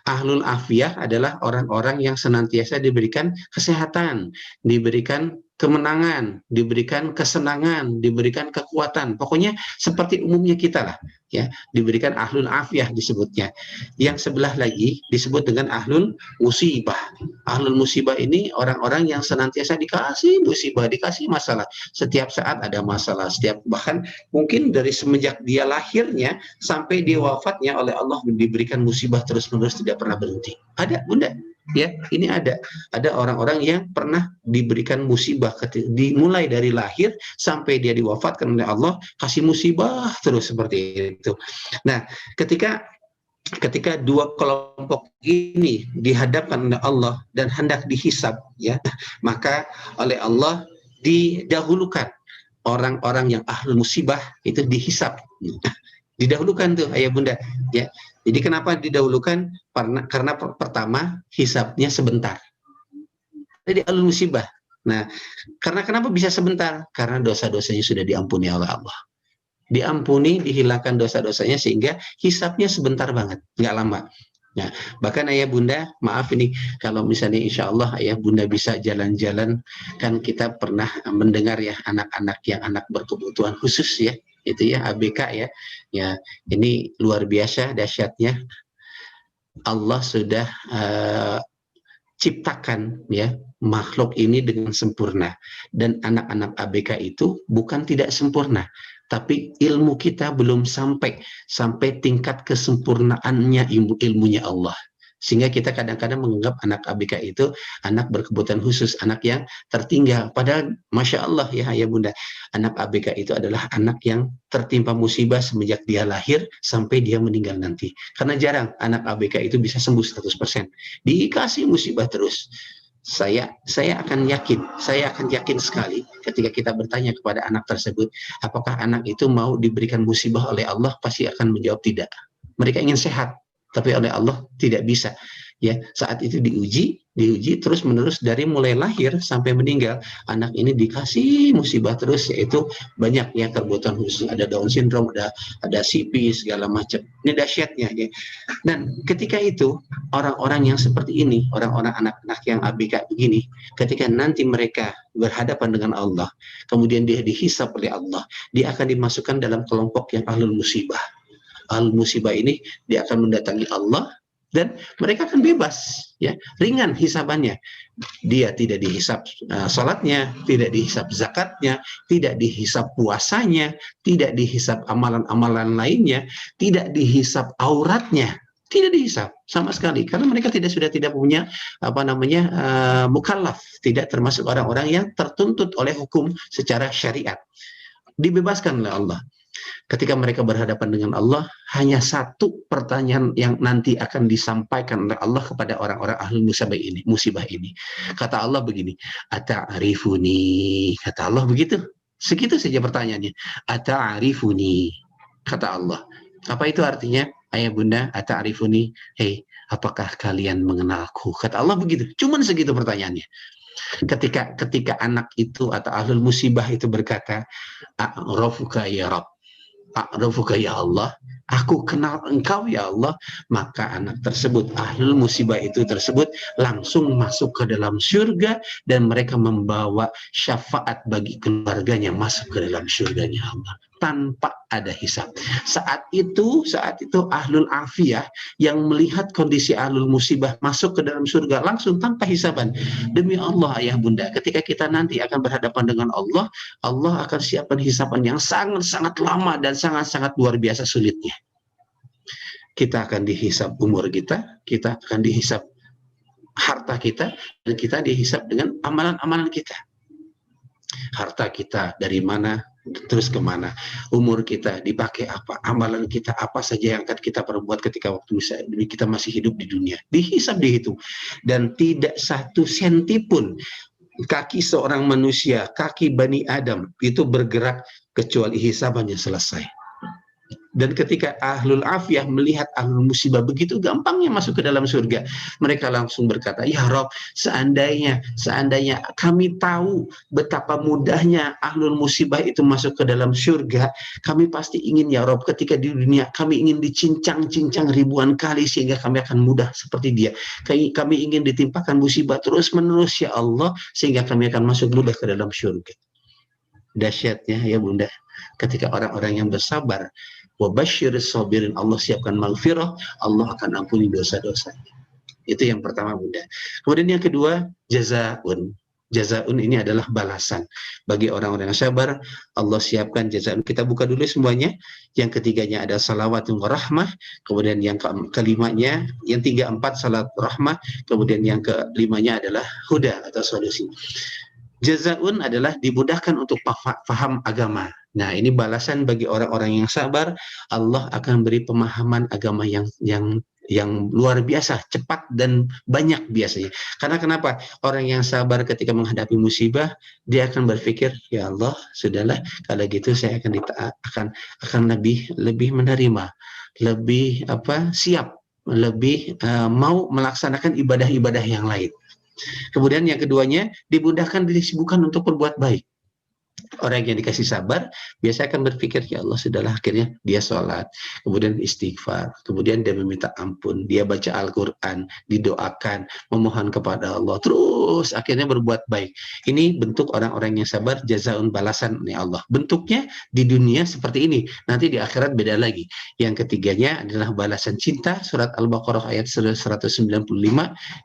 Ahlul afiyah adalah orang-orang yang senantiasa diberikan kesehatan, diberikan kemenangan, diberikan kesenangan, diberikan kekuatan. Pokoknya seperti umumnya kita lah, ya, diberikan ahlul afiyah disebutnya. Yang sebelah lagi disebut dengan ahlul musibah. Ahlul musibah ini orang-orang yang senantiasa dikasih musibah, dikasih masalah. Setiap saat ada masalah, bahkan mungkin dari semenjak dia lahirnya sampai dia wafatnya oleh Allah diberikan musibah terus-menerus, tidak pernah berhenti. Ada bunda? Ya, ini ada orang-orang yang pernah diberikan musibah dimulai dari lahir sampai dia diwafatkan oleh Allah, kasih musibah terus seperti itu. Nah, ketika 2 kelompok ini dihadapkan oleh Allah dan hendak dihisab, ya, maka oleh Allah didahulukan orang-orang yang ahlul musibah itu dihisab. Didahulukan tuh ayah bunda, ya. Jadi kenapa didahulukan? Karena pertama hisabnya sebentar. Jadi ahlul musibah. Nah, kenapa bisa sebentar? Karena dosa-dosanya sudah diampuni oleh Allah. Diampuni, dihilangkan dosa-dosanya sehingga hisabnya sebentar banget, nggak lama. Nah, bahkan ayah bunda, maaf ini kalau misalnya insya Allah ayah bunda bisa jalan-jalan, kan kita pernah mendengar ya anak-anak yang anak berkebutuhan khusus ya, itu ya ABK ya, ya ini luar biasa dahsyatnya Allah sudah ciptakan ya makhluk ini dengan sempurna, dan anak-anak ABK itu bukan tidak sempurna, tapi ilmu kita belum sampai tingkat kesempurnaannya ilmunya Allah, sehingga kita kadang-kadang menganggap anak ABK itu anak berkebutuhan khusus, anak yang tertinggal, padahal Masya Allah ya ayah bunda, anak ABK itu adalah anak yang tertimpa musibah semenjak dia lahir sampai dia meninggal nanti, karena jarang anak ABK itu bisa sembuh 100%, dikasih musibah terus. Saya akan yakin sekali ketika kita bertanya kepada anak tersebut, apakah anak itu mau diberikan musibah oleh Allah, pasti akan menjawab tidak. Mereka ingin sehat, tapi oleh Allah tidak bisa. Ya, saat itu diuji terus menerus dari mulai lahir sampai meninggal, anak ini dikasih musibah terus, yaitu banyak ya kebutuhan khusus, ada Down syndrome, ada CP segala macam. Ini dahsyatnya ya. Dan ketika itu orang-orang yang seperti ini, orang-orang anak-anak yang ABK begini, ketika nanti mereka berhadapan dengan Allah, kemudian dia dihisab oleh Allah, dia akan dimasukkan dalam kelompok yang ahlul musibah. Ahlul musibah ini dia akan mendatangi Allah, dan mereka akan bebas ya, ringan hisabannya. Dia tidak dihisap salatnya, tidak dihisap zakatnya, tidak dihisap puasanya, tidak dihisap amalan-amalan lainnya, tidak dihisap auratnya, tidak dihisap sama sekali, karena mereka sudah tidak punya mukallaf, tidak termasuk orang-orang yang tertuntut oleh hukum secara syariat, dibebaskan oleh Allah. Ketika mereka berhadapan dengan Allah, hanya satu pertanyaan yang nanti akan disampaikan oleh Allah kepada orang-orang ahli musibah ini. Kata Allah begini, ata'arifuni, kata Allah begitu. Segitu saja pertanyaannya. Ata'arifuni, kata Allah. Apa itu artinya? Ayah bunda, ata'arifuni, hei, apakah kalian mengenalku? Kata Allah begitu. Cuman segitu pertanyaannya. Ketika anak itu atau ahlul musibah itu berkata, a'rafuka ya Rabb, a'rafuka ya Allah, aku kenal engkau ya Allah, maka anak tersebut, ahlul musibah itu tersebut langsung masuk ke dalam surga, dan mereka membawa syafaat bagi keluarganya masuk ke dalam surganya Allah tanpa ada hisab. Saat itu ahlul afiyah yang melihat kondisi ahlul musibah masuk ke dalam surga langsung tanpa hisaban. Demi Allah ayah bunda, ketika kita nanti akan berhadapan dengan Allah, Allah akan siapkan hisaban yang sangat-sangat lama dan sangat-sangat luar biasa sulitnya. Kita akan dihisab umur kita akan dihisab harta kita, dan kita dihisab dengan amalan-amalan kita. Harta kita dari mana, terus kemana, umur kita dipakai apa, amalan kita apa saja yang akan kita perbuat ketika waktu kita masih hidup di dunia, dihisab, dihitung, dan tidak satu senti pun kaki seorang manusia, kaki Bani Adam itu bergerak kecuali hisabannya selesai. Dan ketika ahlul afiyah melihat ahlul musibah begitu gampangnya masuk ke dalam surga, mereka langsung berkata, ya Rob, seandainya kami tahu betapa mudahnya ahlul musibah itu masuk ke dalam surga, kami pasti ingin ya Rob, ketika di dunia kami ingin dicincang-cincang ribuan kali sehingga kami akan mudah seperti dia. Kami ingin ditimpakan musibah terus-menerus ya Allah, sehingga kami akan masuk mudah ke dalam surga. Dahsyatnya ya bunda, ketika orang-orang yang bersabar, wabasyiris sabirin, Allah siapkan maghfirah, Allah akan ampuni dosa-dosanya. Itu yang pertama bunda. Kemudian yang kedua, jazaun. Jazaun ini adalah balasan bagi orang-orang yang sabar. Allah siapkan jazaun. Kita buka dulu semuanya. Yang ketiganya ada salawatun warahmah. Kemudian yang kelimanya, yang 3, 4 salat rahmah. Kemudian yang kelimanya adalah huda atau solusi. Jazaun adalah dimudahkan untuk paham agama. Nah, ini balasan bagi orang-orang yang sabar. Allah akan beri pemahaman agama yang luar biasa, cepat dan banyak biasanya. Karena kenapa? Orang yang sabar ketika menghadapi musibah, dia akan berpikir, ya Allah, sudahlah, kalau gitu saya akan lebih menerima, lebih siap, lebih mau melaksanakan ibadah-ibadah yang lain. Kemudian yang keduanya, dimudahkan disibukkan untuk berbuat baik. Orang yang dikasih sabar biasa akan berpikir, ya Allah sudahlah, akhirnya dia sholat, kemudian istighfar, kemudian dia meminta ampun, dia baca Al-Quran, didoakan, memohon kepada Allah, terus akhirnya berbuat baik. Ini bentuk orang-orang yang sabar, jazaun, balasan oleh Allah. Bentuknya di dunia seperti ini, nanti di akhirat beda lagi. Yang ketiganya adalah balasan cinta, surat Al-Baqarah ayat 195,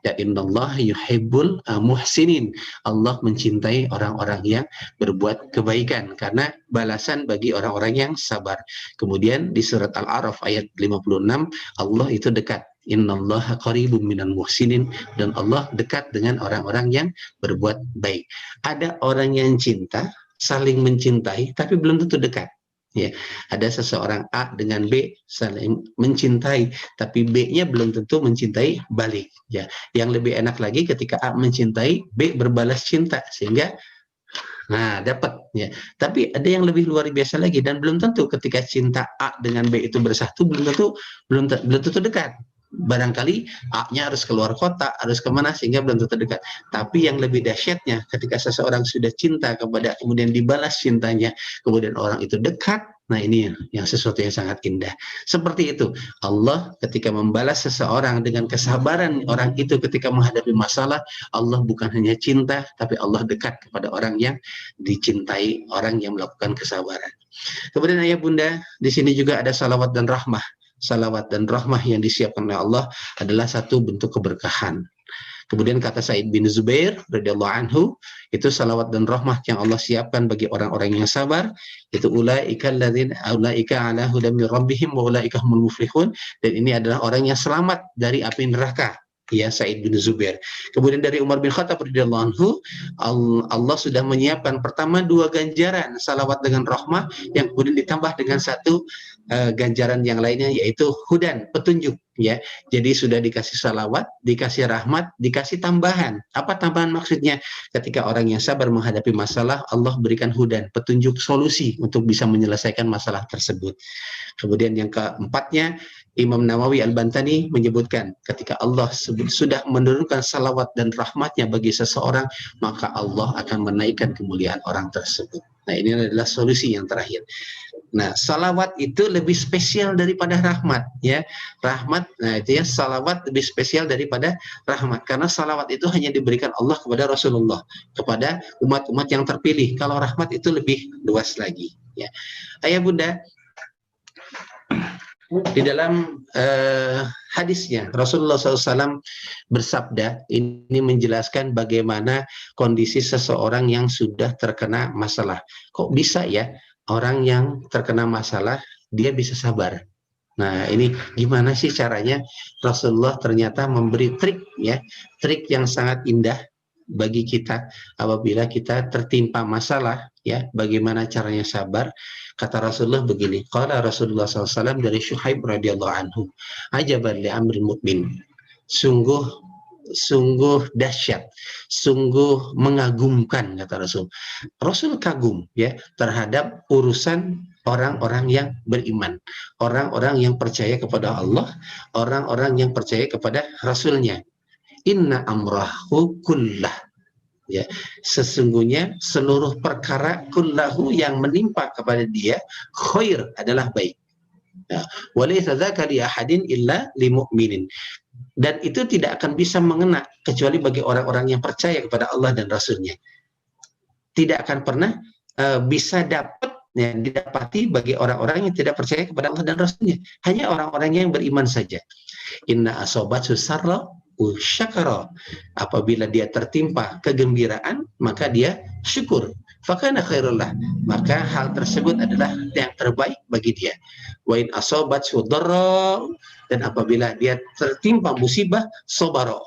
ya innallaha yuhibbul muhsinin. Allah mencintai orang-orang yang berbuat kebaikan karena balasan bagi orang-orang yang sabar. Kemudian di surat Al-A'raf ayat 56, Allah itu dekat. Innallaha qaribum minal muhsinin, dan Allah dekat dengan orang-orang yang berbuat baik. Ada orang yang cinta, saling mencintai, tapi belum tentu dekat. Ya, ada seseorang A dengan B saling mencintai, tapi B-nya belum tentu mencintai balik. Ya, yang lebih enak lagi ketika A mencintai, B berbalas cinta, sehingga dapat ya. Tapi ada yang lebih luar biasa lagi, dan belum tentu ketika cinta A dengan B itu bersatu belum tentu dekat. Barangkali A-nya harus keluar kota, harus kemana, sehingga belum tentu dekat. Tapi yang lebih dahsyatnya ketika seseorang sudah cinta kepada, kemudian dibalas cintanya, kemudian orang itu dekat. Nah, ini yang sesuatu yang sangat indah. Seperti itu, Allah ketika membalas seseorang dengan kesabaran orang itu ketika menghadapi masalah, Allah bukan hanya cinta, tapi Allah dekat kepada orang yang dicintai, orang yang melakukan kesabaran. Kemudian ayah bunda, di sini juga ada salawat dan rahmah. Salawat dan rahmah yang disiapkan oleh Allah adalah satu bentuk keberkahan. Kemudian kata Sa'id bin Zubair radhiyallahu anhu, itu salawat dan rahmah yang Allah siapkan bagi orang-orang yang sabar, itu ulaika ala hudan min rabbihim wa ulaika humul muflihun, dan ini adalah orang yang selamat dari api neraka. Ya, Sa'id bin Zubair. Kemudian dari Umar bin Khattab radhiyallahu anhu, Allah sudah menyiapkan pertama 2 ganjaran salawat dengan rahmah, yang kemudian ditambah dengan satu ganjaran yang lainnya, yaitu hudan, petunjuk. Ya, jadi sudah dikasih salawat, dikasih rahmat, dikasih tambahan. Apa tambahan maksudnya? Ketika orang yang sabar menghadapi masalah, Allah berikan hudan, petunjuk, solusi untuk bisa menyelesaikan masalah tersebut. Kemudian yang keempatnya, Imam Nawawi Al-Bantani menyebutkan, ketika Allah sudah menurunkan salawat dan rahmatnya bagi seseorang, maka Allah akan menaikkan kemuliaan orang tersebut. Nah, ini adalah solusi yang terakhir. Nah, salawat itu lebih spesial daripada rahmat, ya. Rahmat, nah itu ya, salawat lebih spesial daripada rahmat, karena salawat itu hanya diberikan Allah kepada Rasulullah, kepada umat-umat yang terpilih. Kalau rahmat itu lebih luas lagi, ya. Ayah bunda, di dalam hadisnya Rasulullah SAW bersabda, ini menjelaskan bagaimana kondisi seseorang yang sudah terkena masalah. Kok bisa ya orang yang terkena masalah dia bisa sabar? Nah, ini gimana sih caranya? Rasulullah ternyata memberi trik, ya, trik yang sangat indah bagi kita apabila kita tertimpa masalah, ya, bagaimana caranya sabar. Kata Rasulullah begini, qala Rasulullah SAW dari Syuhaib radhiyallahu anhu, ajaban li amril mu'min, sungguh dahsyat, sungguh mengagumkan, kata Rasul. Rasul kagum, ya, terhadap urusan orang-orang yang beriman, orang-orang yang percaya kepada Allah, orang-orang yang percaya kepada Rasulnya. Inna amrahu kullah, ya, sesungguhnya seluruh perkara kullahu yang menimpa kepada dia khair, adalah baik. Walaysa dzaka li ahadin illa limu'minin, dan itu tidak akan bisa mengena kecuali bagi orang-orang yang percaya kepada Allah dan Rasulnya. Tidak akan pernah bisa dapat, ya, didapati bagi orang-orang yang tidak percaya kepada Allah dan Rasulnya. Hanya orang-orang yang beriman saja. Inna asobathu sarra syakara, apabila dia tertimpa kegembiraan maka dia syukur, fakana khairullah, maka hal tersebut adalah yang terbaik bagi dia. Wa in asobathu dharra, dan apabila dia tertimpa musibah, sabara,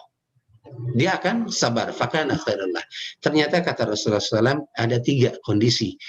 dia akan sabar, fakana khairullah. Ternyata kata Rasulullah SAW ada 3 kondisi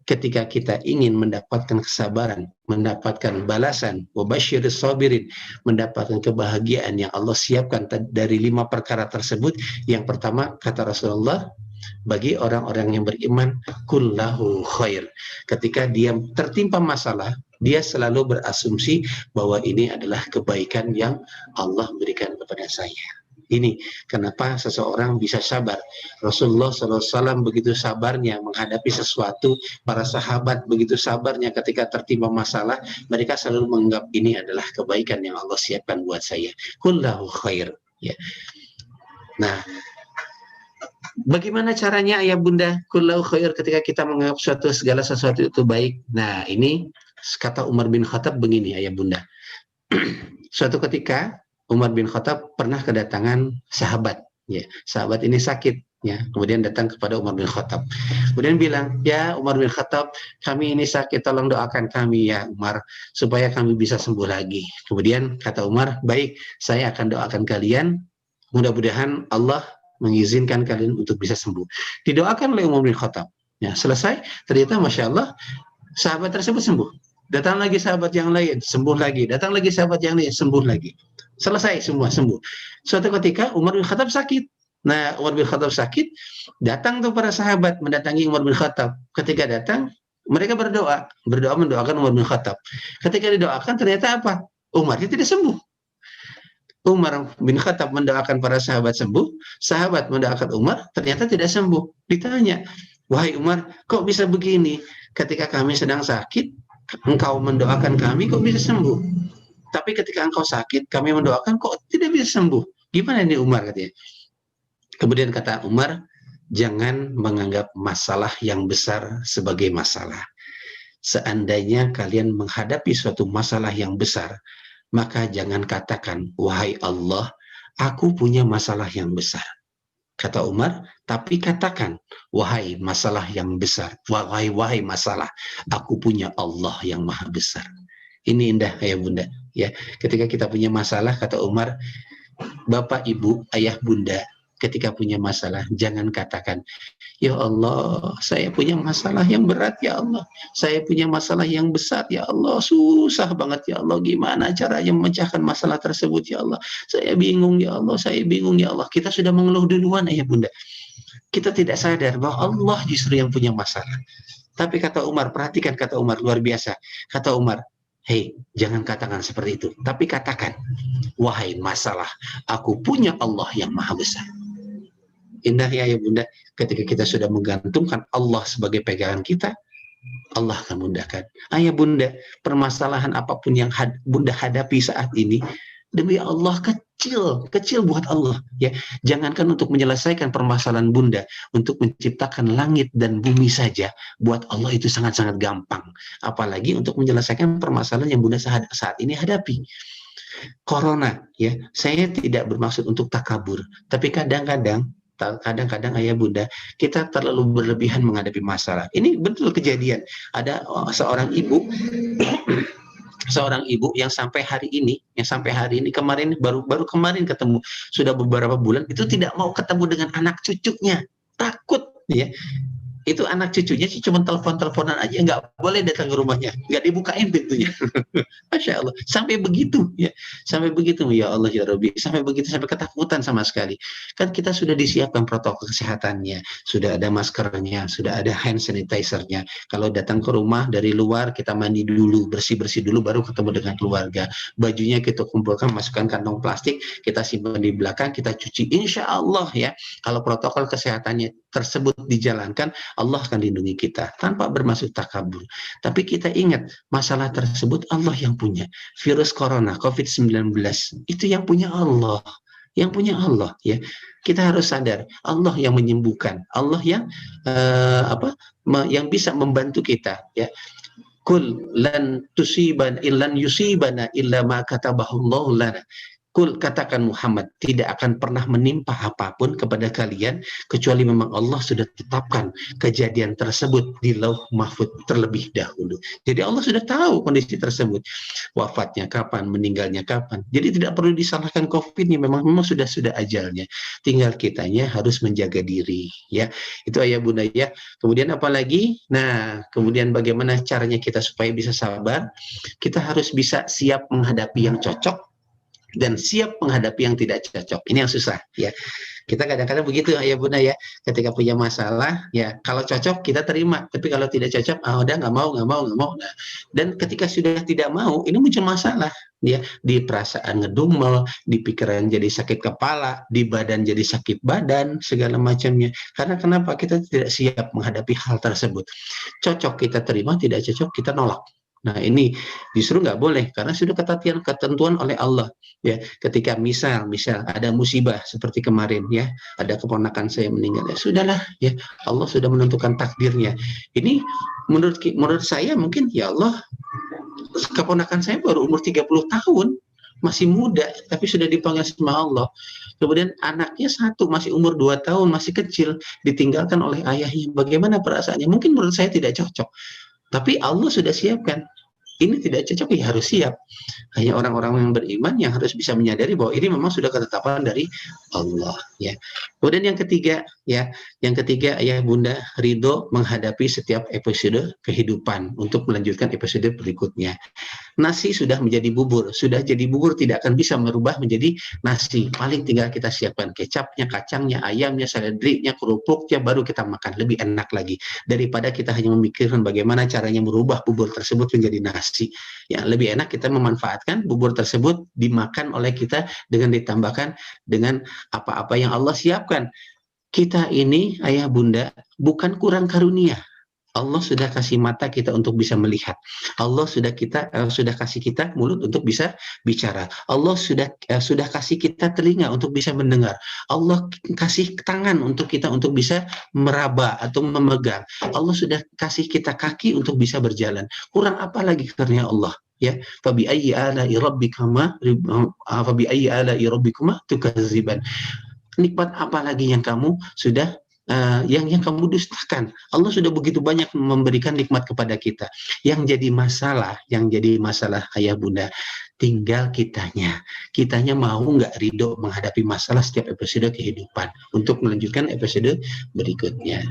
ketika kita ingin mendapatkan kesabaran, mendapatkan balasan, wabasyiris sabirin, mendapatkan kebahagiaan yang Allah siapkan dari 5 perkara tersebut. Yang pertama, kata Rasulullah, bagi orang-orang yang beriman, kullahu khair. Ketika dia tertimpa masalah, dia selalu berasumsi bahwa ini adalah kebaikan yang Allah berikan kepada saya. Ini kenapa seseorang bisa sabar. Rasulullah SAW begitu sabarnya menghadapi sesuatu, para sahabat begitu sabarnya ketika tertimpa masalah, mereka selalu menganggap ini adalah kebaikan yang Allah siapkan buat saya. Kullahu khair. Ya. Nah, bagaimana caranya ayah bunda kullahu khair ketika kita menganggap segala sesuatu itu baik? Nah, ini kata Umar bin Khattab begini ayah bunda. Suatu ketika Umar bin Khattab pernah kedatangan sahabat, ya. Sahabat ini sakit, ya. Kemudian datang kepada Umar bin Khattab. Kemudian bilang, "Ya Umar bin Khattab, kami ini sakit, tolong doakan kami ya Umar supaya kami bisa sembuh lagi." Kemudian kata Umar, "Baik, saya akan doakan kalian. Mudah-mudahan Allah mengizinkan kalian untuk bisa sembuh." Didoakan oleh Umar bin Khattab. Ya, selesai, ternyata Masya Allah sahabat tersebut sembuh. Datang lagi sahabat yang lain, sembuh lagi. Datang lagi sahabat yang lain, sembuh lagi. Selesai semua, sembuh. Suatu ketika Umar bin Khattab sakit. Nah, Umar bin Khattab sakit, datang tuh para sahabat mendatangi Umar bin Khattab. Ketika datang, mereka berdoa mendoakan Umar bin Khattab. Ketika didoakan, ternyata apa? Umar tidak sembuh. Umar bin Khattab mendoakan para sahabat sembuh, sahabat mendoakan Umar, ternyata tidak sembuh. Ditanya, "Wahai Umar, kok bisa begini? Ketika kami sedang sakit, engkau mendoakan kami, kok bisa sembuh? Tapi ketika engkau sakit, kami mendoakan, kok tidak bisa sembuh? Gimana ini Umar?" katanya. Kemudian kata Umar, "Jangan menganggap masalah yang besar sebagai masalah. Seandainya kalian menghadapi suatu masalah yang besar, maka jangan katakan, 'Wahai Allah, aku punya masalah yang besar.' Kata Umar, tapi katakan, 'Wahai masalah yang besar, wahai masalah, aku punya Allah yang maha besar.'" Ini indah ayah bunda. Ya, ketika kita punya masalah, kata Umar, bapak, ibu, ayah, bunda, ketika punya masalah, jangan katakan, "Ya Allah, saya punya masalah yang berat ya Allah. Saya punya masalah yang besar ya Allah. Susah banget ya Allah. Gimana caranya memecahkan masalah tersebut ya Allah. Saya bingung ya Allah. Saya bingung ya Allah." Kita sudah mengeluh duluan ayah bunda. Kita tidak sadar bahwa Allah justru yang punya masalah. Tapi kata Umar, perhatikan kata Umar, luar biasa. Kata Umar, "Hei, jangan katakan seperti itu. Tapi katakan, 'Wahai masalah, aku punya Allah yang maha besar.'" Indah ya bunda, ketika kita sudah menggantungkan Allah sebagai pegangan kita, Allah akan mudahkan. Ayah bunda, permasalahan apapun yang bunda hadapi saat ini, demi Allah kecil buat Allah. Ya, jangankan untuk menyelesaikan permasalahan bunda, untuk menciptakan langit dan bumi saja, buat Allah itu sangat-sangat gampang. Apalagi untuk menyelesaikan permasalahan yang bunda saat ini hadapi. Corona, ya, saya tidak bermaksud untuk takabur, tapi kadang-kadang ayah bunda, kita terlalu berlebihan menghadapi masalah. Ini betul kejadian. Ada seorang ibu yang sampai hari ini kemarin baru kemarin ketemu, sudah beberapa bulan itu tidak mau ketemu dengan anak cucunya, takut ya. Itu anak cucunya sih cuma telepon-teleponan aja, nggak boleh datang ke rumahnya, nggak dibukain pintunya. Masya Allah, sampai begitu ya, ya Allah ya Rabbi, sampai begitu, sampai ketakutan sama sekali. Kan kita sudah disiapkan protokol kesehatannya, sudah ada maskernya, sudah ada hand sanitizer-nya. Kalau datang ke rumah dari luar, kita mandi dulu, bersih-bersih dulu, baru ketemu dengan keluarga. Bajunya kita kumpulkan, masukkan kantong plastik, kita simpan di belakang, kita cuci. Insya Allah ya, kalau protokol kesehatannya tersebut dijalankan, Allah akan lindungi kita tanpa bermaksud takabur. Tapi kita ingat, masalah tersebut Allah yang punya. Virus corona, COVID-19, itu yang punya Allah. Yang punya Allah ya. Kita harus sadar, Allah yang menyembuhkan, Allah yang yang bisa membantu kita ya. Kul lan yusibana illa ma katabahallahu lana. Kul, katakan Muhammad, tidak akan pernah menimpa apapun kepada kalian kecuali memang Allah sudah tetapkan kejadian tersebut di Lauh Mahfuz terlebih dahulu. Jadi Allah sudah tahu kondisi tersebut, wafatnya kapan, meninggalnya kapan. Jadi tidak perlu disalahkan COVID-nya, memang sudah ajalnya. Tinggal kitanya harus menjaga diri ya. Itu ayah bunda ya. Kemudian apalagi? Nah, kemudian bagaimana caranya kita supaya bisa sabar? Kita harus bisa siap menghadapi yang cocok dan siap menghadapi yang tidak cocok. Ini yang susah ya. Kita kadang-kadang begitu ayah bunda ya, ketika punya masalah ya, kalau cocok kita terima, tapi kalau tidak cocok udah nggak mau. Nah, dan ketika sudah tidak mau, ini muncul masalah ya, di perasaan ngedumel, di pikiran jadi sakit kepala, di badan jadi sakit badan, segala macamnya. Karena kenapa? Kita tidak siap menghadapi hal tersebut. Cocok kita terima, tidak cocok kita nolak. Nah, ini justru nggak boleh karena sudah ketentuan oleh Allah, ya. Ketika misal ada musibah seperti kemarin, ya, ada keponakan saya meninggal, ya sudahlah, ya, Allah sudah menentukan takdirnya. Ini menurut saya mungkin, ya Allah, keponakan saya baru umur 30 tahun, masih muda, tapi sudah dipanggil sama Allah. Kemudian anaknya satu, masih umur 2 tahun, masih kecil, ditinggalkan oleh ayahnya. Bagaimana perasaannya? Mungkin menurut saya tidak cocok. Tapi Allah sudah siapkan. Ini tidak cocok, ya harus siap. Hanya orang-orang yang beriman yang harus bisa menyadari bahwa ini memang sudah ketetapan dari Allah, ya. Kemudian yang ketiga, ayah bunda ridho menghadapi setiap episode kehidupan untuk melanjutkan episode berikutnya. Nasi sudah menjadi bubur, tidak akan bisa merubah menjadi nasi. Paling tinggal kita siapkan kecapnya, kacangnya, ayamnya, seledrinya, kerupuknya, baru kita makan. Lebih enak lagi daripada kita hanya memikirkan bagaimana caranya merubah bubur tersebut menjadi nasi. Ya, lebih enak kita memanfaatkan bubur tersebut dimakan oleh kita dengan ditambahkan dengan apa-apa yang Allah siapkan. Kita ini, ayah bunda, bukan kurang karunia. Allah sudah kasih mata kita untuk bisa melihat. Allah sudah kasih kita mulut untuk bisa bicara. Allah sudah kasih kita telinga untuk bisa mendengar. Allah kasih tangan untuk kita untuk bisa meraba atau memegang. Allah sudah kasih kita kaki untuk bisa berjalan. Kurang apa lagi karunia Allah? Ya, fabi ayyi ala'i rabbikuma tukadziban. Nikmat apa lagi yang kamu sudah yang kamu dustakan? Allah sudah begitu banyak memberikan nikmat kepada kita. Yang jadi masalah ayah bunda, tinggal kitanya mau nggak ridho menghadapi masalah setiap episode kehidupan untuk melanjutkan episode berikutnya.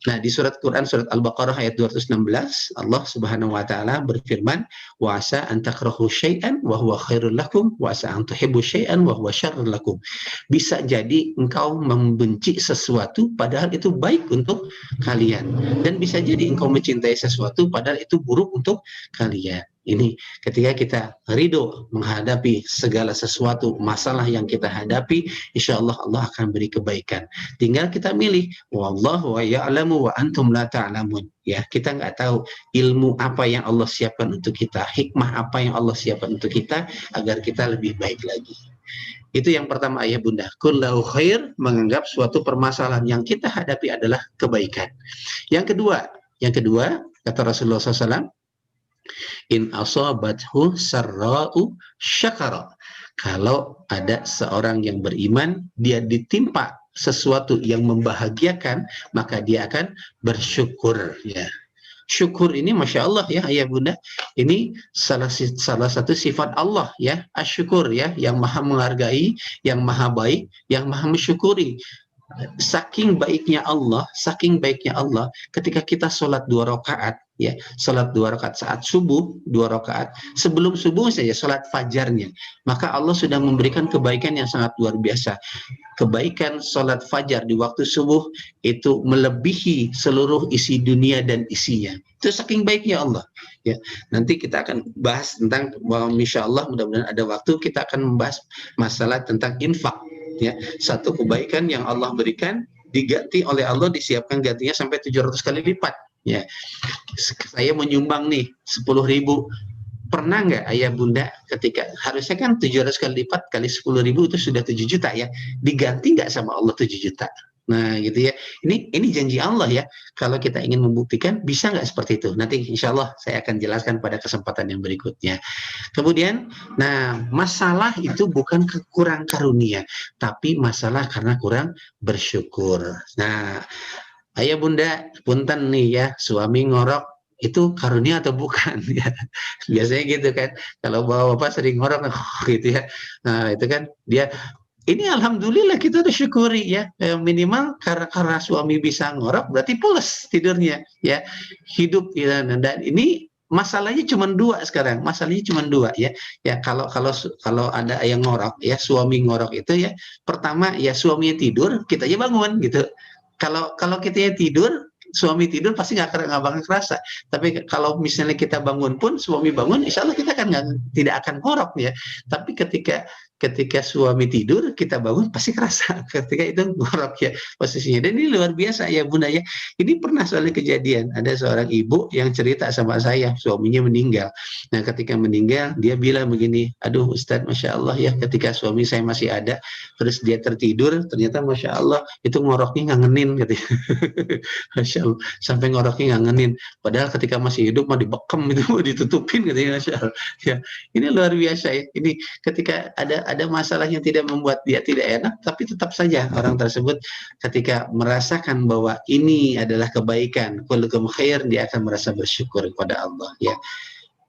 Nah, di surat Quran, surat Al-Baqarah ayat 216, Allah Subhanahu wa taala berfirman, "Wa asa an takrahu syai'an wa huwa khairul lakum wa asa an tuhibbu syai'an wa huwa syarrul lakum." Bisa jadi engkau membenci sesuatu padahal itu baik untuk kalian, dan bisa jadi engkau mencintai sesuatu padahal itu buruk untuk kalian. Ini ketika kita ridho menghadapi segala sesuatu masalah yang kita hadapi, insya Allah Allah akan beri kebaikan. Tinggal kita milih. Wallahu ya'lamu wa antum la ta'lamun. Ya, kita nggak tahu ilmu apa yang Allah siapkan untuk kita, hikmah apa yang Allah siapkan untuk kita agar kita lebih baik lagi. Itu yang pertama ayah bunda. Kullahu khair, menganggap suatu permasalahan yang kita hadapi adalah kebaikan. Yang kedua kata Rasulullah SAW, in asabathu sarra'u syakara. Kalau ada seorang yang beriman, dia ditimpa sesuatu yang membahagiakan, maka dia akan bersyukur, ya. Syukur ini Masya Allah, ya ayah bunda, ini salah satu sifat Allah, ya, asyukur, ya, yang maha menghargai, yang maha baik, yang maha mensyukuri. Saking baiknya Allah, ketika kita sholat 2 rakaat, ya, sholat 2 rakaat saat subuh, 2 rakaat sebelum subuh saja sholat fajarnya, maka Allah sudah memberikan kebaikan yang sangat luar biasa. Kebaikan sholat fajar di waktu subuh itu melebihi seluruh isi dunia dan isinya. Itu saking baiknya Allah. Ya, nanti kita akan bahas tentang, insya Allah mudah-mudahan ada waktu kita akan membahas masalah tentang infak. Ya, satu kebaikan yang Allah berikan diganti oleh Allah, disiapkan gantinya sampai 700 kali lipat. Ya, saya menyumbang nih 10.000. Pernah nggak ayah bunda ketika harusnya kan 700 kali lipat kali 10.000 itu sudah 7 juta ya, diganti nggak sama Allah 7 juta? Nah gitu ya, ini janji Allah ya. Kalau kita ingin membuktikan bisa nggak seperti itu, nanti insya Allah saya akan jelaskan pada kesempatan yang berikutnya. Kemudian, nah masalah itu bukan kurang karunia, tapi masalah karena kurang bersyukur. Nah ayah bunda punten nih ya, suami ngorok itu karunia atau bukan? Ya, biasanya gitu kan, kalau bapak sering ngorok gitu ya, nah itu kan dia. Ini alhamdulillah kita udah syukuri ya, minimal karena suami bisa ngorok berarti pules tidurnya ya, hidup ya. Dan ini masalahnya cuma 2 sekarang, ya. Ya kalau ada yang ngorok ya, suami ngorok itu ya, pertama ya suaminya tidur, kita aja bangun gitu. Kalau kita tidur suami tidur pasti nggak bakal kerasa. Tapi kalau misalnya kita bangun pun, suami bangun, insya Allah kita kan tidak akan ngorok ya. Tapi ketika suami tidur, kita bangun pasti kerasa ketika itu ngorok ya posisinya. Dan ini luar biasa ya Bunda ya. Ini pernah soalnya kejadian, ada seorang ibu yang cerita sama saya, suaminya meninggal. Nah ketika meninggal, dia bilang begini, aduh Ustadz, Masya Allah ya, ketika suami saya masih ada, terus dia tertidur, ternyata Masya Allah, itu ngoroknya ngangenin gitu. Masya Allah, sampai ngoroknya ngangenin. Padahal ketika masih hidup, mau dibekem, itu mau ditutupin gitu ya, Masya Allah. Ya, ini luar biasa ya. Ini ketika ada masalah yang tidak membuat dia tidak enak, tapi tetap saja orang tersebut ketika merasakan bahwa ini adalah kebaikan, kullukum khair, dia akan merasa bersyukur kepada Allah ya.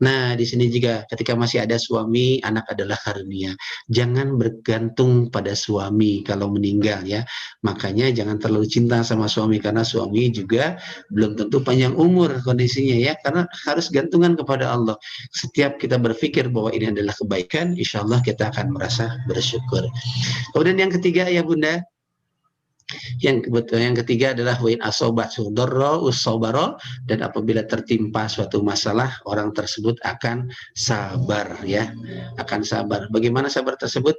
Nah, di sini juga ketika masih ada suami, anak adalah karunia. Jangan bergantung pada suami kalau meninggal ya. Makanya jangan terlalu cinta sama suami, karena suami juga belum tentu panjang umur kondisinya ya. Karena harus gantungan kepada Allah. Setiap kita berpikir bahwa ini adalah kebaikan, insya Allah kita akan merasa bersyukur. Kemudian yang ketiga ya Bunda, yang ketiga adalah wain asobat sudorro usobaro, dan apabila tertimpa suatu masalah, orang tersebut akan sabar ya, akan sabar. Bagaimana sabar tersebut?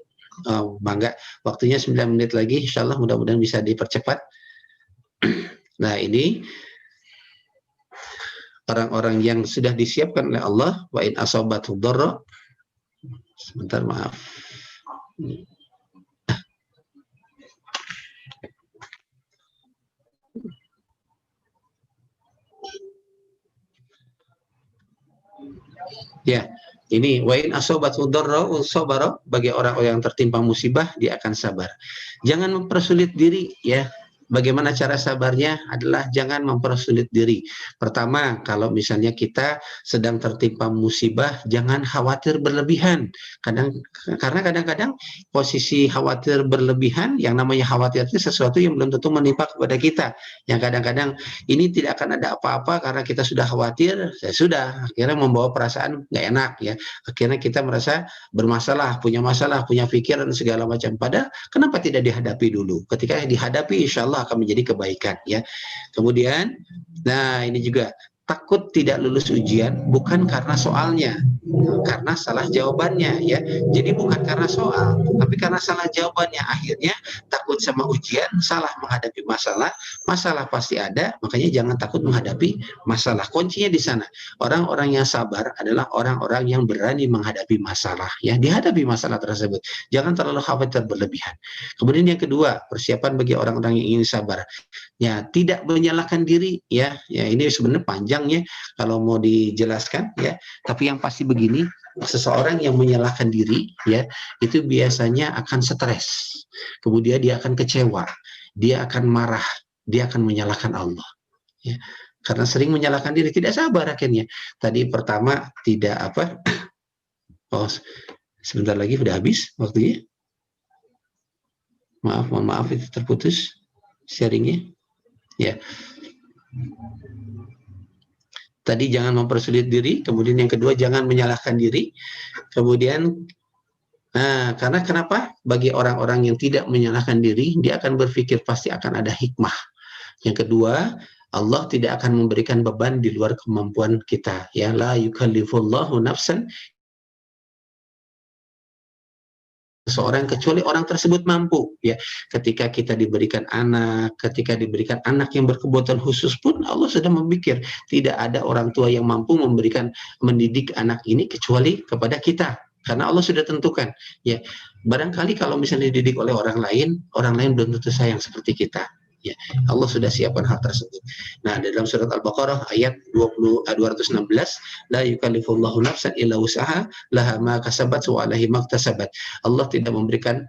Bangga, waktunya 9 menit lagi, insya Allah mudah-mudahan bisa dipercepat. Nah ini orang-orang yang sudah disiapkan oleh Allah, wain asobat sudorro, sebentar maaf. Ya, ini wain asobatu darra usabara, bagi orang-orang yang tertimpa musibah dia akan sabar. Jangan mempersulit diri ya. Bagaimana cara sabarnya? Adalah jangan mempersulit diri. Pertama, kalau misalnya kita sedang tertimpa musibah, jangan khawatir berlebihan. Karena kadang-kadang posisi khawatir berlebihan, yang namanya khawatir itu sesuatu yang belum tentu menimpa kepada kita. Yang kadang-kadang ini tidak akan ada apa-apa karena kita sudah khawatir, ya sudah, akhirnya membawa perasaan nggak enak ya. Akhirnya kita merasa bermasalah, punya pikiran segala macam. Padahal kenapa tidak dihadapi dulu? Ketika dihadapi, insya Allah akan menjadi kebaikan ya. Kemudian, nah ini juga takut tidak lulus ujian bukan karena soalnya, karena salah jawabannya ya. Jadi bukan karena soal, tapi karena salah jawabannya. Akhirnya takut sama ujian, salah menghadapi masalah. Masalah pasti ada, makanya jangan takut menghadapi masalah. Kuncinya di sana. Orang-orang yang sabar adalah orang-orang yang berani menghadapi masalah ya, dihadapi masalah tersebut. Jangan terlalu khawatir berlebihan. Kemudian yang kedua, persiapan bagi orang-orang yang ingin sabar. Ya, tidak menyalahkan diri ya. Ya, ini sebenarnya panjangnya kalau mau dijelaskan ya. Tapi yang pasti begini, seseorang yang menyalahkan diri ya, itu biasanya akan stres. Kemudian dia akan kecewa, dia akan marah, dia akan menyalahkan Allah. Ya. Karena sering menyalahkan diri, tidak sabar akhirnya. Tadi pertama tidak apa? Oh, sebentar lagi sudah habis waktunya. Mohon maaf itu terputus sharingnya. Ya. Tadi jangan mempersulit diri, kemudian yang kedua jangan menyalahkan diri. Kemudian karena kenapa? Bagi orang-orang yang tidak menyalahkan diri, dia akan berpikir pasti akan ada hikmah. Yang kedua, Allah tidak akan memberikan beban di luar kemampuan kita. Ya, la yukallifullahu nafsan seseorang kecuali orang tersebut mampu ya. Ketika kita diberikan anak, ketika diberikan anak yang berkebutuhan khusus pun Allah sudah memikir tidak ada orang tua yang mampu mendidik anak ini kecuali kepada kita, karena Allah sudah tentukan ya. Barangkali kalau misalnya dididik oleh orang lain belum tentu sayang seperti kita ya. Allah sudah siapkan hal tersebut. Nah, dalam surat Al-Baqarah ayat 216, la yukallifullahu nafsan illa wus'aha laha ma kasabat wa 'alaiha ma iktasabat. Allah tidak memberikan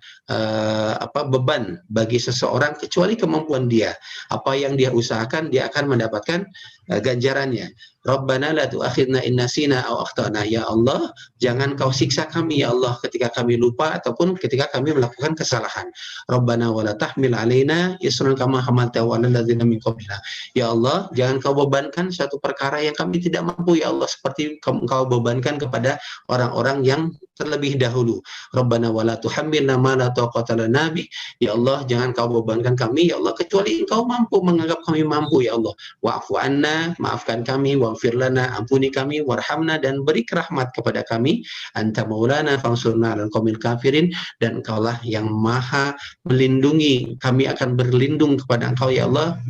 beban bagi seseorang kecuali kemampuan dia. Apa yang dia usahakan dia akan mendapatkan ganjarannya. Rabbana la tu'akhidna in nasina aw akhtana. Ya Allah, jangan kau siksa kami ya Allah ketika kami lupa ataupun ketika kami melakukan kesalahan. Rabbana wa la tahmil alaina isran kama hamaltahu 'alal ladzina min qablina. Ya Allah, jangan kau bebankan suatu perkara yang kami tidak mampu ya Allah, seperti kau bebankan kepada orang-orang yang terlebih dahulu. Rabbana wa la tuhammilna ma la taqata lana bih. Ya Allah, jangan kau bebankan kami ya Allah kecuali engkau mampu menganggap kami mampu ya Allah. Wa'fu anna, maafkan kami, waghfir lana, ampuni kami, warhamna, dan beri rahmat kepada kami. Anta maulana fansurna 'alal qaumil kafirin, dan engkaulah yang maha melindungi, kami akan berlindung kepada engkau ya Allah.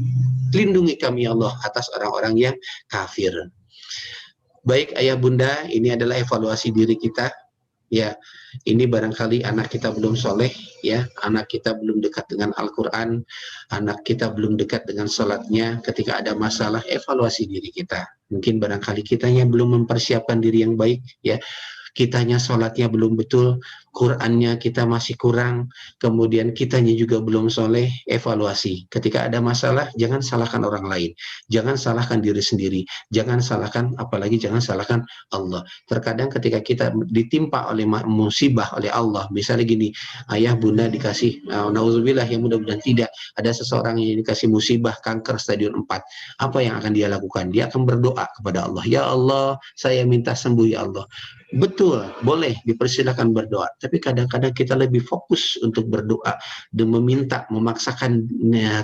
Lindungi kami ya Allah atas orang-orang yang kafir. Baik ayah bunda, ini adalah evaluasi diri kita. Ya, ini barangkali anak kita belum soleh, ya, anak kita belum dekat dengan Al-Quran, anak kita belum dekat dengan sholatnya. Ketika ada masalah, evaluasi diri kita. Mungkin barangkali kitanya belum mempersiapkan diri yang baik, ya. Kitanya sholatnya belum betul, Qurannya kita masih kurang, kemudian kitanya juga belum soleh. Evaluasi. Ketika ada masalah, jangan salahkan orang lain, jangan salahkan diri sendiri, jangan salahkan, apalagi jangan salahkan Allah. Terkadang ketika kita ditimpa oleh musibah oleh Allah, misalnya gini, ayah bunda dikasih, nauzubillah, yang mudah-mudahan tidak, ada seseorang yang dikasih musibah kanker stadium 4, apa yang akan dia lakukan? Dia akan berdoa kepada Allah, ya Allah, saya minta sembuh ya Allah. Betul, boleh dipersilakan berdoa, tapi kadang-kadang kita lebih fokus untuk berdoa dan meminta, memaksakan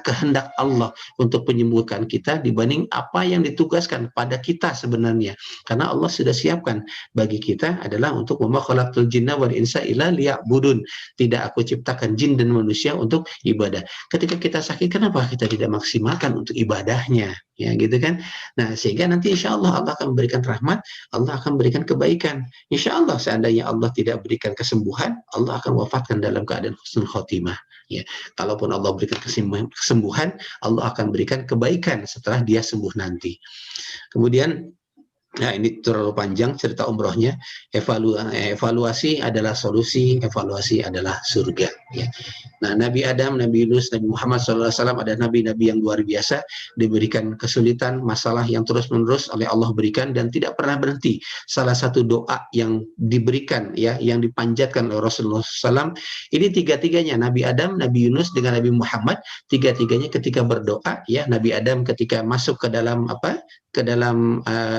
kehendak Allah untuk menyembuhkan kita dibanding apa yang ditugaskan pada kita sebenarnya. Karena Allah sudah siapkan bagi kita adalah untuk wama khalaqtul jinna wal insa illa liya'budun. Tidak aku ciptakan jin dan manusia untuk ibadah. Ketika kita sakit, kenapa kita tidak maksimalkan untuk ibadahnya? Ya gitu kan. Nah, sehingga nanti insya Allah Allah akan memberikan rahmat, Allah akan memberikan kebaikan. Insya Allah seandainya Allah tidak berikan kesembuhan, Allah akan wafatkan dalam keadaan husnul khotimah. Ya, kalaupun Allah berikan kesembuhan, Allah akan berikan kebaikan setelah dia sembuh nanti. Kemudian, nah ini terlalu panjang cerita umrohnya. Evaluasi adalah solusi, evaluasi adalah surga. Ya. Nah, Nabi Adam, Nabi Yunus, Nabi Muhammad SAW ada nabi-nabi yang luar biasa, diberikan kesulitan, masalah yang terus-menerus oleh Allah berikan dan tidak pernah berhenti. Salah satu doa yang diberikan, ya, yang dipanjatkan oleh Rasulullah SAW, ini tiga-tiganya, Nabi Adam, Nabi Yunus dengan Nabi Muhammad, tiga-tiganya ketika berdoa, ya, Nabi Adam ketika masuk ke dalam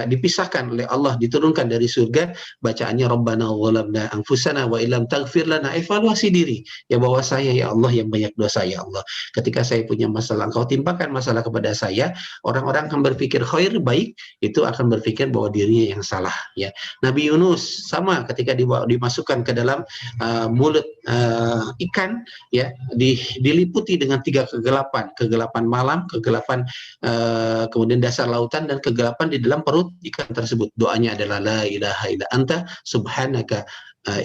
dipisahkan oleh Allah, diturunkan dari surga, bacaannya Rabbana zalamna anfusana wa illam taghfir lana, evaluasi diri, ya, bahwa saya ya Allah yang banyak dosa ya Allah, ketika saya punya masalah Engkau timpakan masalah kepada saya, orang-orang akan berpikir khair, baik, itu akan berpikir bahwa dirinya yang salah, ya. Nabi Yunus sama, ketika dimasukkan ke dalam mulut ikan, ya, diliputi dengan 3 kegelapan malam, kegelapan kemudian dasar lautan, dan kegelapan di dalam perut ikan tersebut. Doanya adalah la ilaha illa anta subhanaka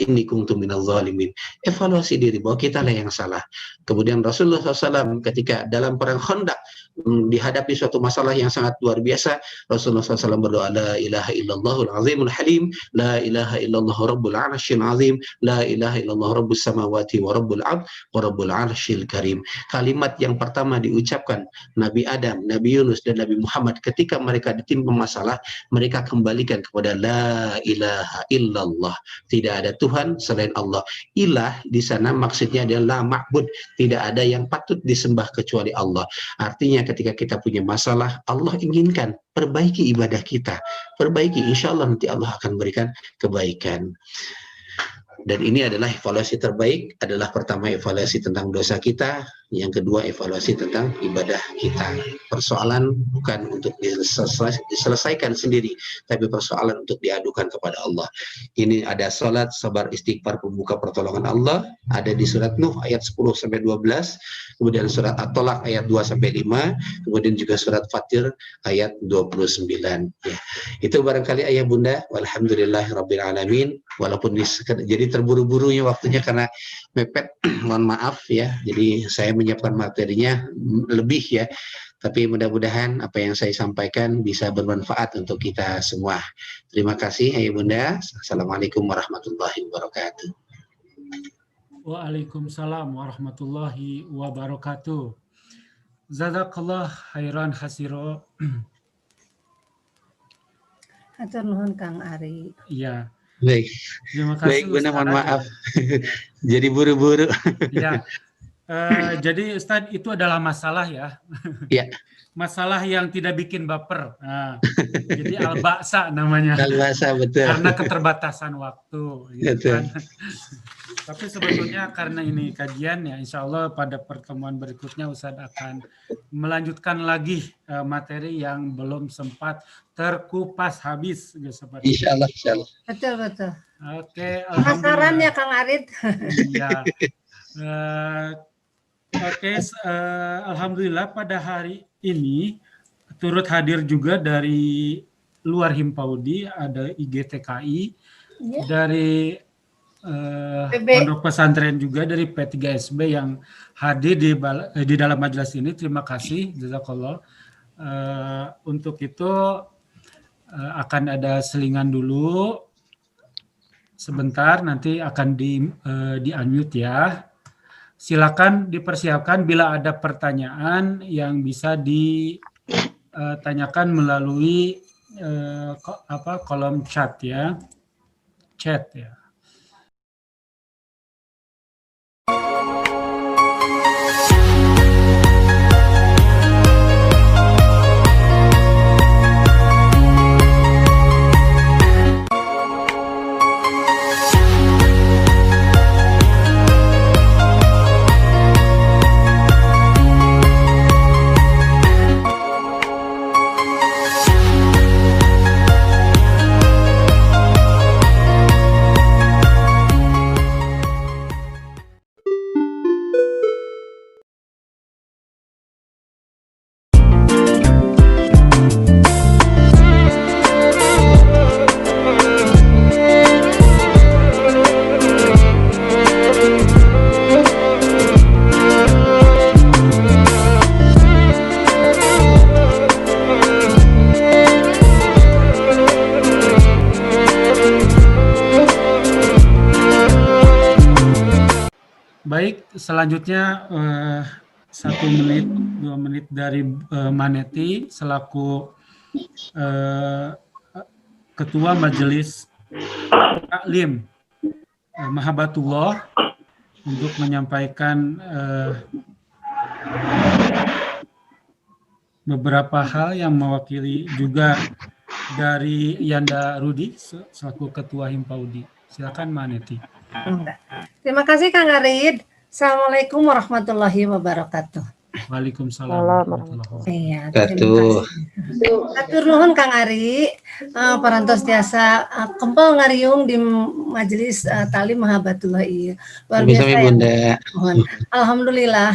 inni kuntu minadz zalimin. Evaluasi diri bahwa kita lah yang salah. Kemudian Rasulullah SAW ketika dalam perang Khandaq dihadapi suatu masalah yang sangat luar biasa, Rasulullah SAW berdoa, la ilaha illallahul azimul halim, la ilaha illallah rabbul arsyil azim, la ilaha illallah rabbus samawati wa rabbul ard wa rabbul arsyil karim. Kalimat yang pertama diucapkan Nabi Adam, Nabi Yunus, dan Nabi Muhammad ketika mereka ditimpa masalah, mereka kembalikan kepada la ilaha illallah. Tidak ada Tuhan selain Allah. Ilah di sana maksudnya adalah ma'bud, tidak ada yang patut disembah kecuali Allah. Artinya ketika kita punya masalah, Allah inginkan perbaiki ibadah kita, perbaiki, insya Allah nanti Allah akan berikan kebaikan. Dan ini adalah evaluasi terbaik, adalah pertama evaluasi tentang dosa kita, yang kedua evaluasi tentang ibadah kita. Persoalan bukan untuk diselesaikan sendiri, tapi persoalan untuk diadukan kepada Allah. Ini ada salat, sabar, istighfar, pembuka pertolongan Allah, ada di surat Nuh ayat 10-12, kemudian surat At-Tolak ayat 2-5, kemudian juga surat Fatir ayat 29. Ya. Itu barangkali ayah bunda, walhamdulillahirabbil alamin. Walaupun jadi terburu-burunya waktunya karena mepet, mohon maaf ya. Jadi saya menyiapkan materinya lebih ya. Tapi mudah-mudahan apa yang saya sampaikan bisa bermanfaat untuk kita semua. Terima kasih ayah bunda. Assalamualaikum warahmatullahi wabarakatuh. Waalaikumsalam warahmatullahi wabarakatuh. Jazakallah khairan hasiro. Hatur nuhun Kang Ari. Iya. Baik. Terima kasih. Baik, Bunda, mohon Ustaz. maaf. Jadi buru-buru. Ya. Jadi Ustaz, itu adalah masalah ya. Ya. Masalah yang tidak bikin baper. Nah, jadi al-ba'sa namanya. Al-ba'sa, betul. Karena keterbatasan waktu. Gitu kan. Tapi sebetulnya karena ini kajian ya, insya Allah pada pertemuan berikutnya Ustaz akan melanjutkan lagi materi yang belum sempat terkupas habis. Seperti insya Allah, insya Allah. Betul. Oke, penasaran ya Kang Arid. Iya. Oke, alhamdulillah pada hari ini turut hadir juga dari luar Himpaudi, ada IGTKI, dari pondok pesantren juga dari P3SB yang hadir di dalam majelis ini. Terima kasih, jazakallah. Untuk itu akan ada selingan dulu sebentar, nanti akan di-unmute ya. Silakan dipersiapkan bila ada pertanyaan yang bisa ditanyakan melalui kolom chat ya. Baik, selanjutnya 1 menit, 2 menit dari Maneti selaku Ketua Majelis Taklim Mahabbatullah untuk menyampaikan beberapa hal yang mewakili juga dari Yanda Rudi selaku Ketua Himpaudi. Silakan Maneti. Terima kasih Kang Arid. Assalamualaikum warahmatullahi wabarakatuh. Waalaikumsalam warahmatullahi wabarakatuh. Iya, terima kasih. Atur nuhun Kang Ari, parantos tiasa kempel ngariung di majelis Taklim Mahabbatullah ieu. Luar biasa ya, Bunda. Alhamdulillah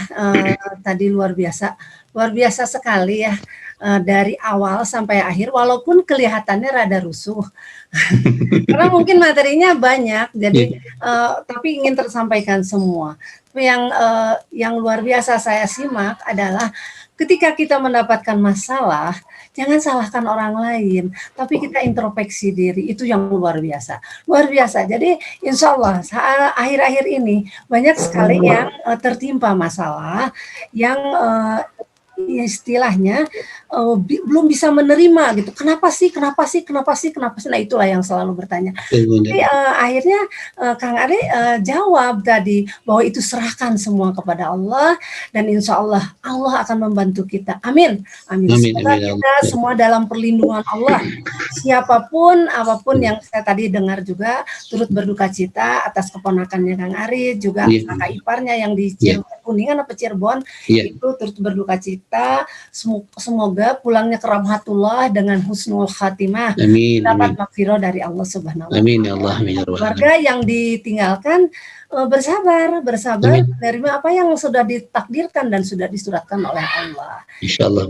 tadi luar biasa sekali ya. Dari awal sampai akhir, walaupun kelihatannya rada rusuh, karena mungkin materinya banyak, jadi tapi ingin tersampaikan semua. Tapi yang luar biasa saya simak adalah ketika kita mendapatkan masalah, jangan salahkan orang lain, tapi kita introspeksi diri, itu yang luar biasa. Jadi insya Allah akhir-akhir ini banyak sekali yang tertimpa masalah yang istilahnya belum bisa menerima gitu. Kenapa sih? Nah, itulah yang selalu bertanya. Tapi akhirnya Kang Ari jawab tadi bahwa itu serahkan semua kepada Allah, dan insya Allah Allah akan membantu kita. Amin. Semoga kita semua dalam perlindungan Allah. Siapapun, apapun yang saya tadi dengar juga turut berduka cita atas keponakannya Kang Ari, juga kakak iparnya yang di Kuningan apa Cirebon, itu turut berduka cita. Semoga pulangnya ke rahmatullah dengan husnul khatimah, dapat maghfirah dari Allah Subhanahu wa Ta'ala. Keluarga yang ditinggalkan bersabar menerima apa yang sudah ditakdirkan dan sudah disuratkan oleh Allah. Insyaallah.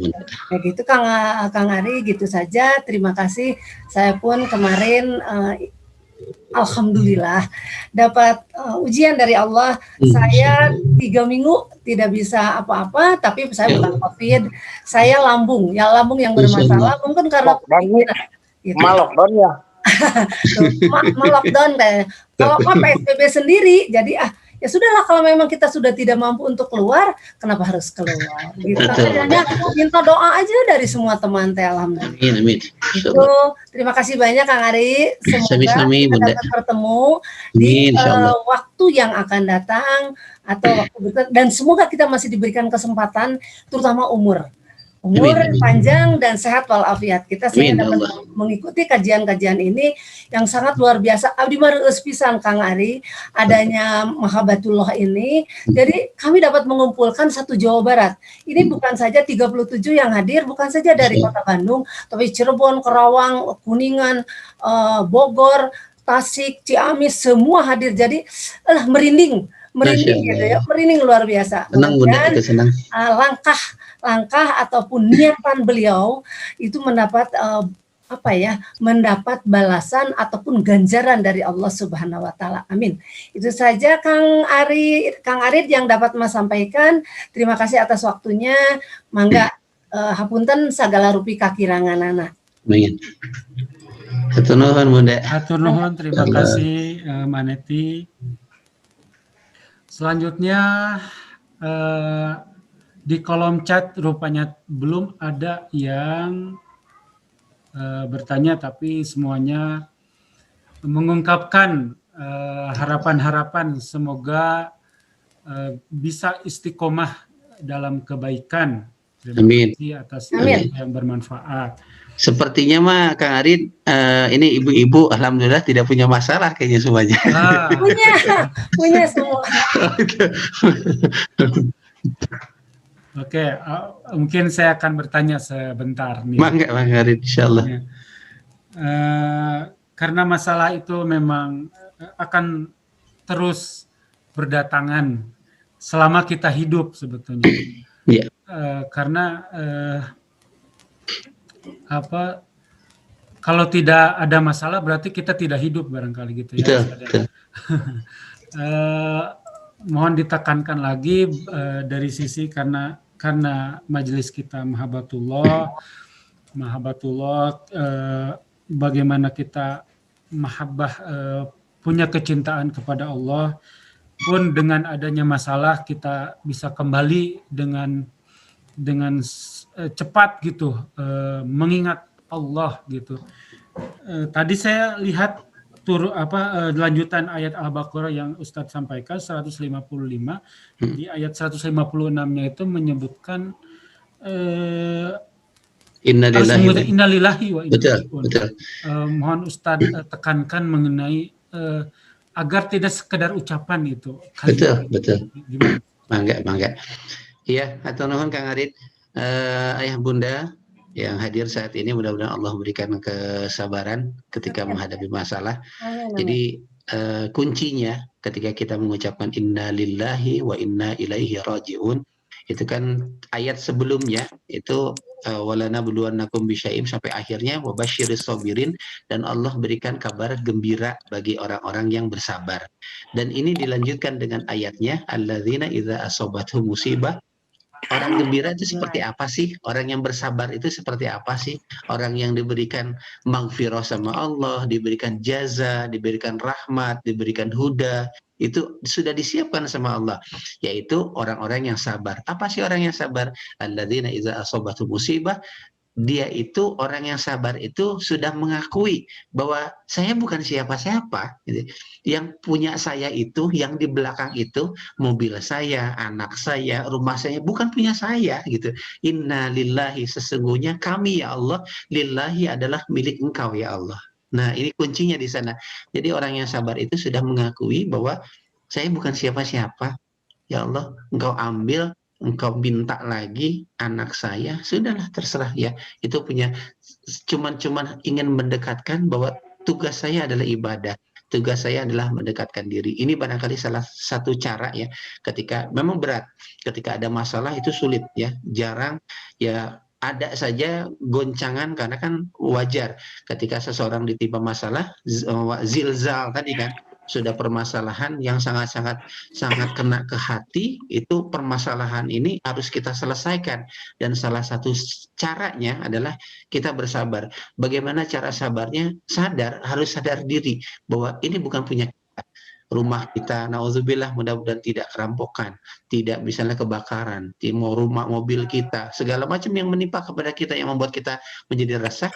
Kayak gitu Kang Ari, gitu saja. Terima kasih. Saya pun kemarin alhamdulillah dapat ujian dari Allah. Saya 3 minggu tidak bisa apa-apa, tapi saya bukan COVID, saya lambung yang bermasalah, mungkin karena lockdown ya. Lockdown deh. Kalau PSBB sendiri, jadi ya sudahlah, kalau memang kita sudah tidak mampu untuk keluar, kenapa harus keluar? Gitu. Hanya minta doa aja dari semua teman teh, alhamdulillah. Amin. Itu terima kasih banyak Kang Ari. Semoga Sami-sami, kita Bunda. dapat bertemu di Insyaallah. waktu yang akan datang atau waktu dekat, dan semoga kita masih diberikan kesempatan, terutama umur Amin. panjang dan sehat walafiat kita, sehingga Amin, dapat mengikuti kajian-kajian ini yang sangat luar biasa. Abdi mareus pisan Kang Ari adanya Mahabbatullah ini. Jadi kami dapat mengumpulkan satu Jawa Barat. Ini bukan saja 37 yang hadir, bukan saja dari Kota Bandung, tapi Cirebon, Karawang, Kuningan, Bogor, Tasik, Ciamis, semua hadir. Jadi merinding gitu ya, merinding luar biasa. Senang Bunda, itu senang. Langkah ataupun niatan beliau itu mendapat mendapat balasan ataupun ganjaran dari Allah Subhanahu wa taala. Amin. Itu saja Kang Arid yang dapat Mas sampaikan. Terima kasih atas waktunya. Mangga hapunten sagala rupi kakiranganana. Amin. Hatur nuhun Bunda. Hatur nuhun, terima kasih Maneti. Selanjutnya di kolom chat rupanya belum ada yang bertanya, tapi semuanya mengungkapkan harapan-harapan semoga bisa istiqomah dalam kebaikan. Terima kasih atas yang bermanfaat. Sepertinya mah Kang Arid, ini ibu-ibu alhamdulillah tidak punya masalah kayaknya semuanya. Punya semua. Oke, mungkin saya akan bertanya sebentar nih. Mangga Bang Arid, insyaallah. Karena masalah itu memang akan terus berdatangan selama kita hidup sebetulnya. Iya. Karena kalau tidak ada masalah berarti kita tidak hidup barangkali gitu ya. Betul. Mohon ditekankan lagi dari sisi karena majelis kita Mahabbatullah, bagaimana kita mahabbah, punya kecintaan kepada Allah, pun dengan adanya masalah kita bisa kembali dengan cepat gitu, mengingat Allah gitu. Tadi saya lihat lanjutan ayat Al-Baqarah yang Ustadz sampaikan 155, di ayat 156-nya itu menyebutkan innalillahi wa inna ilaihi raji'un. Mohon Ustadz tekankan mengenai agar tidak sekedar ucapan itu. Betul. Mangga. Iya, hatur nuhun Kang Arid. Ayah Bunda yang hadir saat ini, mudah-mudahan Allah berikan kesabaran ketika menghadapi masalah. Jadi kuncinya ketika kita mengucapkan inna lillahi wa inna ilaihi raji'un, itu kan ayat sebelumnya itu walanabluwannakum bisyai'in sampai akhirnya wabasyiris sabirin, dan Allah berikan kabar gembira bagi orang-orang yang bersabar. Dan ini dilanjutkan dengan ayatnya alladzina idza asobathum musibah. Orang gembira itu seperti apa sih? Orang yang bersabar itu seperti apa sih? Orang yang diberikan maghfirah sama Allah, diberikan jaza, diberikan rahmat, diberikan huda, itu sudah disiapkan sama Allah, yaitu orang-orang yang sabar. Apa sih orang yang sabar? Alladzina idza asobathum musibah. Dia itu orang yang sabar itu sudah mengakui bahwa saya bukan siapa-siapa. Yang punya saya itu, yang di belakang itu, mobil saya, anak saya, rumah saya, bukan punya saya gitu. Inna lillahi, sesungguhnya kami ya Allah, lillahi adalah milik Engkau ya Allah. Nah ini kuncinya di sana. Jadi orang yang sabar itu sudah mengakui bahwa saya bukan siapa-siapa. Ya Allah, Engkau ambil, Engkau minta lagi anak saya, sudahlah terserah ya. Itu punya cuman ingin mendekatkan bahwa tugas saya adalah ibadah. Tugas saya adalah mendekatkan diri. Ini barangkali salah satu cara ya. Ketika memang berat, ketika ada masalah itu sulit ya. Jarang ya, ada saja goncangan, karena kan wajar ketika seseorang ditimpa masalah, zilzal tadi kan, sudah permasalahan yang sangat kena ke hati. Itu permasalahan ini harus kita selesaikan, dan salah satu caranya adalah kita bersabar. Bagaimana cara sabarnya? Harus sadar diri bahwa ini bukan punya kita. Rumah kita, nauzubillah, mudah-mudahan tidak kerampokan, tidak misalnya kebakaran, rumah mobil kita, segala macam yang menimpa kepada kita yang membuat kita menjadi resah,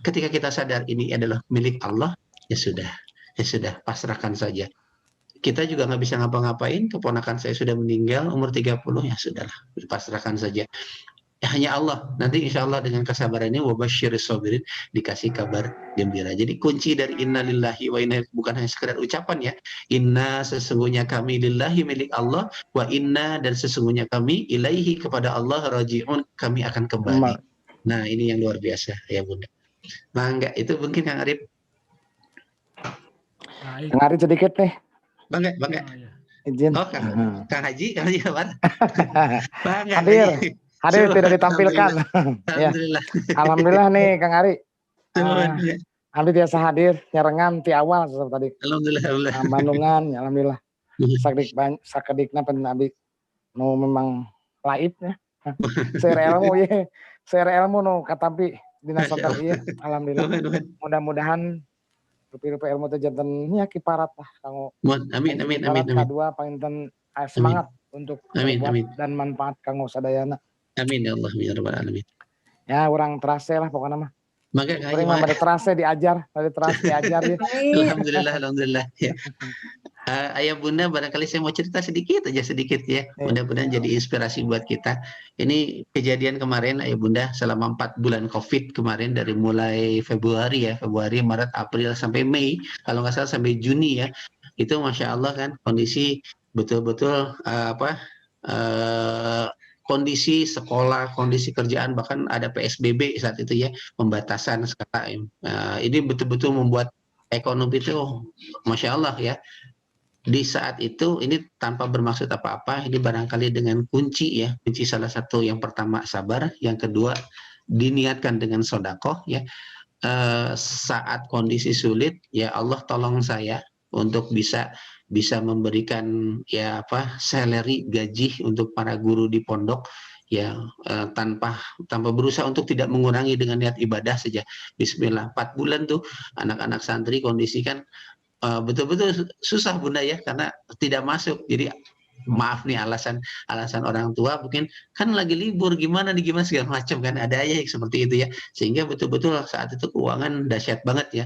ketika kita sadar ini adalah milik Allah, ya sudah, pasrahkan saja. Kita juga nggak bisa ngapa-ngapain, keponakan saya sudah meninggal, umur 30, ya sudahlah, pasrahkan saja. Hanya Allah, nanti insya Allah dengan kesabaran ini, wabasyiris sabirin, dikasih kabar gembira. Jadi kunci dari inna lillahi wa inna, bukan hanya sekedar ucapan ya, inna sesungguhnya kami lillahi milik Allah, wa inna dan sesungguhnya kami ilaihi kepada Allah raji'un, kami akan kembali. Nah ini yang luar biasa ya Bunda. Bangga, itu mungkin Kang Arif. Kang Arif sedikit nih. Bangga. Izin. Oh, Kang Haji kabar? Bangga. Hadir tidak ditampilkan. Alhamdulillah. Ya. Alhamdulillah nih Kang Ari. Alhamdulillah biasa hadir nyerengan ti awal tadi. Alhamdulillah. Bandungan, ya, alhamdulillah. Sakedikna pen abi nu memang laib ya. Share ilmu nu katampi dina soter ieu. Alhamdulillah. Mudah-mudahan rupi-rupi ilmu teh janten nya kiparat lah kanggo. Amin. Kedua panginten semangat untuk amin. Dan manfaat kanggo sadayana. Amin ya Allah ya rabbal alamin. Ya urang terase lah pokoknya mah. Maka kayak mah terase diajar ya. Alhamdulillah ya. Ayah Bunda, barangkali saya mau cerita sedikit ya. Mudah-mudahan jadi inspirasi buat kita. Ini kejadian kemarin Ayah Bunda selama 4 bulan COVID kemarin, dari mulai Februari, Maret, April sampai Mei, kalau nggak salah sampai Juni ya. Itu Masya Allah kan kondisi betul-betul kondisi sekolah, kondisi kerjaan, bahkan ada PSBB saat itu ya, pembatasan skala. Ini betul-betul membuat ekonomi itu Masya Allah ya. Di saat itu ini tanpa bermaksud apa-apa, ini barangkali dengan kunci salah satu, yang pertama sabar, yang kedua diniatkan dengan sedekah ya. Saat kondisi sulit ya Allah tolong saya untuk bisa memberikan salary, gaji untuk para guru di pondok ya, tanpa berusaha untuk tidak mengurangi, dengan niat ibadah saja. Bismillah. 4 bulan tuh anak-anak santri kondisi kan betul-betul susah Bunda ya, karena tidak masuk. Jadi maaf nih, alasan orang tua mungkin kan lagi libur, gimana segala macam kan, ada ya seperti itu ya, sehingga betul-betul saat itu keuangan dahsyat banget ya.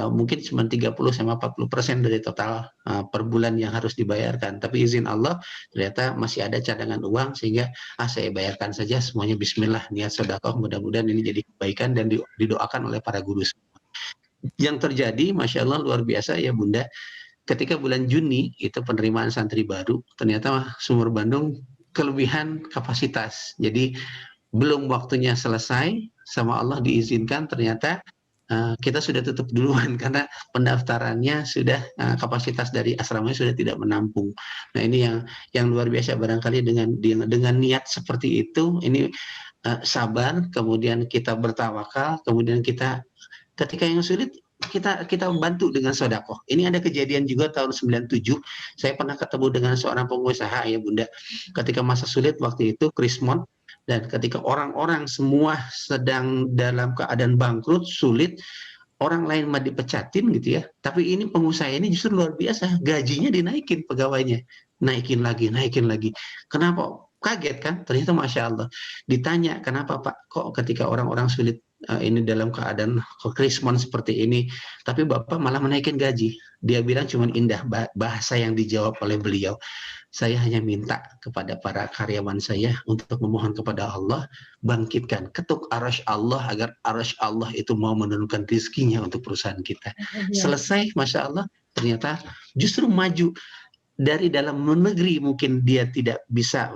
Mungkin cuma 30-40% dari total per bulan yang harus dibayarkan, tapi izin Allah ternyata masih ada cadangan uang, sehingga saya bayarkan saja semuanya, bismillah, niat sedekah, mudah-mudahan ini jadi kebaikan dan didoakan oleh para guru. Yang terjadi Masya Allah luar biasa ya Bunda, ketika bulan Juni itu penerimaan santri baru, ternyata Sumur Bandung kelebihan kapasitas. Jadi belum waktunya selesai, sama Allah diizinkan ternyata kita sudah tutup duluan, karena pendaftarannya sudah kapasitas dari asramanya sudah tidak menampung. Nah ini yang luar biasa, barangkali dengan niat seperti itu, ini sabar, kemudian kita bertawakal, kemudian kita ketika yang sulit kita bantu dengan sedekah. Ini ada kejadian juga tahun 97, saya pernah ketemu dengan seorang pengusaha ya Bunda, ketika masa sulit waktu itu Krismon, dan ketika orang-orang semua sedang dalam keadaan bangkrut, sulit, orang lain mah dipecatin gitu ya, tapi ini pengusaha ini justru luar biasa, gajinya dinaikin, pegawainya naikin lagi. Kenapa? Kaget kan, ternyata Masya Allah. Ditanya, kenapa Pak, kok ketika orang-orang sulit ini dalam keadaan krismon seperti ini, tapi Bapak malah menaikin gaji? Dia bilang cuma indah, bahasa yang dijawab oleh beliau, saya hanya minta kepada para karyawan saya untuk memohon kepada Allah, bangkitkan, ketuk arasy Allah, agar arasy Allah itu mau menurunkan rizkinya untuk perusahaan kita. Selesai, Masya Allah, ternyata justru maju. Dari dalam negeri mungkin dia tidak bisa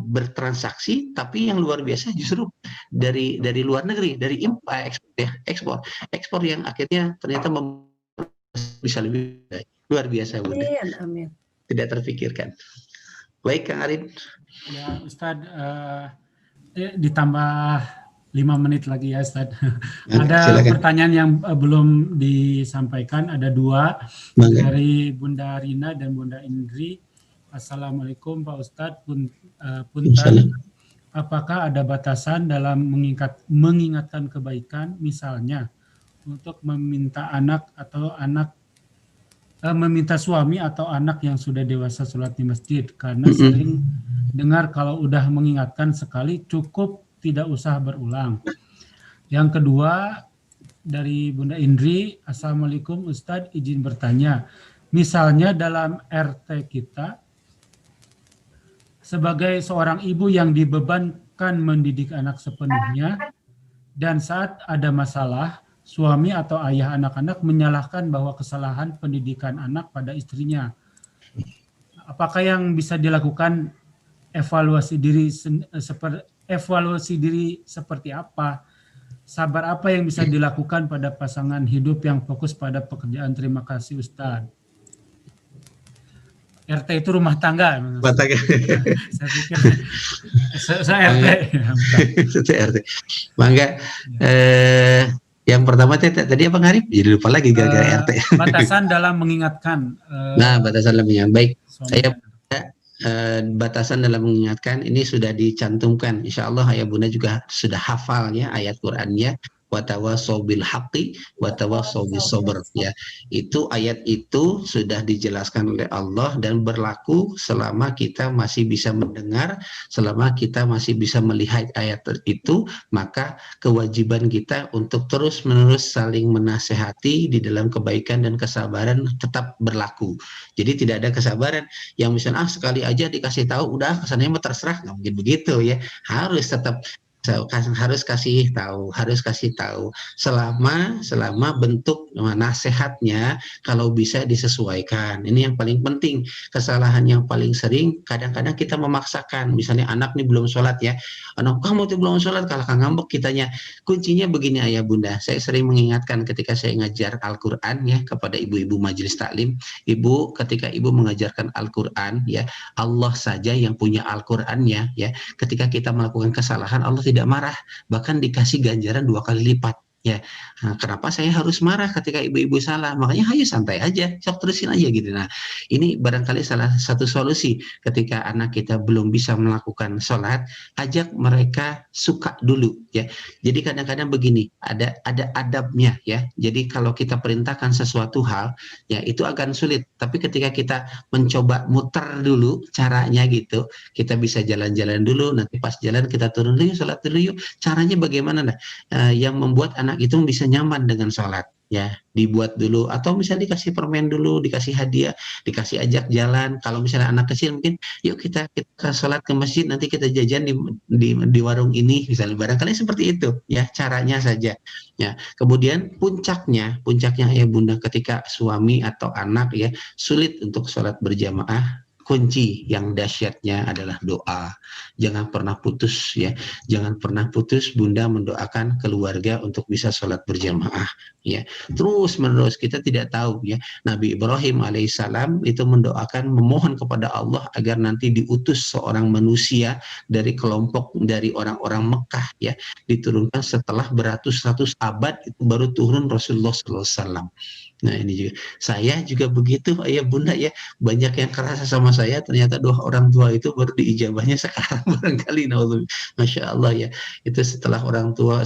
bertransaksi, tapi yang luar biasa justru dari luar negeri, dari ekspor yang akhirnya ternyata bisa lebih baik. Luar biasa Bunda. Amin. Tidak terpikirkan. Baik Kang Arif. Ya Ustadz, ditambah 5 menit lagi ya Ustadz. Ada silakan. Pertanyaan yang belum disampaikan, ada 2 dari Bunda Rina dan Bunda Indri. Assalamualaikum Pak Ustadz, punten, apakah ada batasan dalam mengingatkan kebaikan, misalnya untuk meminta meminta suami atau anak yang sudah dewasa sholat di masjid, karena sering dengar kalau udah mengingatkan sekali cukup, tidak usah berulang. Yang kedua, dari Bunda Indri. Assalamualaikum Ustadz, izin bertanya. Misalnya dalam RT kita, sebagai seorang ibu yang dibebankan mendidik anak sepenuhnya, dan saat ada masalah, suami atau ayah anak-anak menyalahkan bahwa kesalahan pendidikan anak pada istrinya. Apakah yang bisa dilakukan evaluasi diri seperti apa? Sabar apa yang bisa dilakukan pada pasangan hidup yang fokus pada pekerjaan? Terima kasih Ustadz. RT itu rumah tangga. Rumah tangga. Saya pikir saya RT. RT. Mangga. Yang pertama tadi apa Arif? Jadi lupa lagi gara-gara RT. Batasan dalam mengingatkan. Batasan dalam mengingatkan. Baik. Saya batasan dalam mengingatkan ini sudah dicantumkan. Insya Allah ayah bunda juga sudah hafal ya ayat Qur'annya. Watawasau bil haqqi watawasau bis sabr, ya. Itu ayat itu sudah dijelaskan oleh Allah dan berlaku selama kita masih bisa mendengar, selama kita masih bisa melihat ayat itu, maka kewajiban kita untuk terus-menerus saling menasehati di dalam kebaikan dan kesabaran tetap berlaku. Jadi tidak ada kesabaran yang misalnya sekali aja dikasih tahu udah kesannya mah terserah, nggak mungkin begitu ya. Harus tetap harus kasih tahu selama bentuk nasihatnya kalau bisa disesuaikan. Ini yang paling penting. Kesalahan yang paling sering kadang-kadang kita memaksakan, misalnya anak nih belum sholat ya, anak kamu tuh belum sholat, kalau ngambek kitanya. Kuncinya begini ayah bunda, saya sering mengingatkan ketika saya ngajar Al-Quran ya kepada ibu-ibu majelis taklim, ibu ketika ibu mengajarkan Al-Quran ya, Allah saja yang punya Al-Qurannya ya, ketika kita melakukan kesalahan Allah tidak marah, bahkan dikasih ganjaran 2 kali lipat ya. Nah, kenapa saya harus marah ketika ibu-ibu salah? Makanya ayo santai aja, sok terusin aja gitu. Nah, ini barangkali salah satu solusi ketika anak kita belum bisa melakukan sholat, ajak mereka suka dulu ya. Jadi kadang-kadang begini, ada adabnya ya. Jadi kalau kita perintahkan sesuatu hal ya itu akan sulit, tapi ketika kita mencoba muter dulu caranya gitu, kita bisa jalan-jalan dulu, nanti pas jalan kita turun dulu, sholat dulu yuk. Caranya bagaimana? Nah, yang membuat anak itu bisa nyaman dengan sholat ya, dibuat dulu, atau misalnya dikasih permen dulu, dikasih hadiah, dikasih ajak jalan. Kalau misalnya anak kecil mungkin yuk kita sholat ke masjid, nanti kita jajan di warung ini misalnya, barangkali seperti itu ya caranya saja ya. Kemudian puncaknya ya bunda, ketika suami atau anak ya sulit untuk sholat berjamaah, kunci yang dahsyatnya adalah doa. Jangan pernah putus ya, jangan pernah putus bunda mendoakan keluarga untuk bisa sholat berjamaah ya. Terus menerus, kita tidak tahu ya, Nabi Ibrahim alaihissalam itu mendoakan, memohon kepada Allah agar nanti diutus seorang manusia dari kelompok dari orang-orang Mekah ya, diturunkan setelah beratus-ratus abad itu baru turun Rasulullah SAW. Nah ini juga, saya juga begitu ayah bunda ya, banyak yang kerasa sama saya, ternyata 2 orang tua itu baru diijabahnya sekarang barangkali. Masya Allah ya, itu setelah orang tua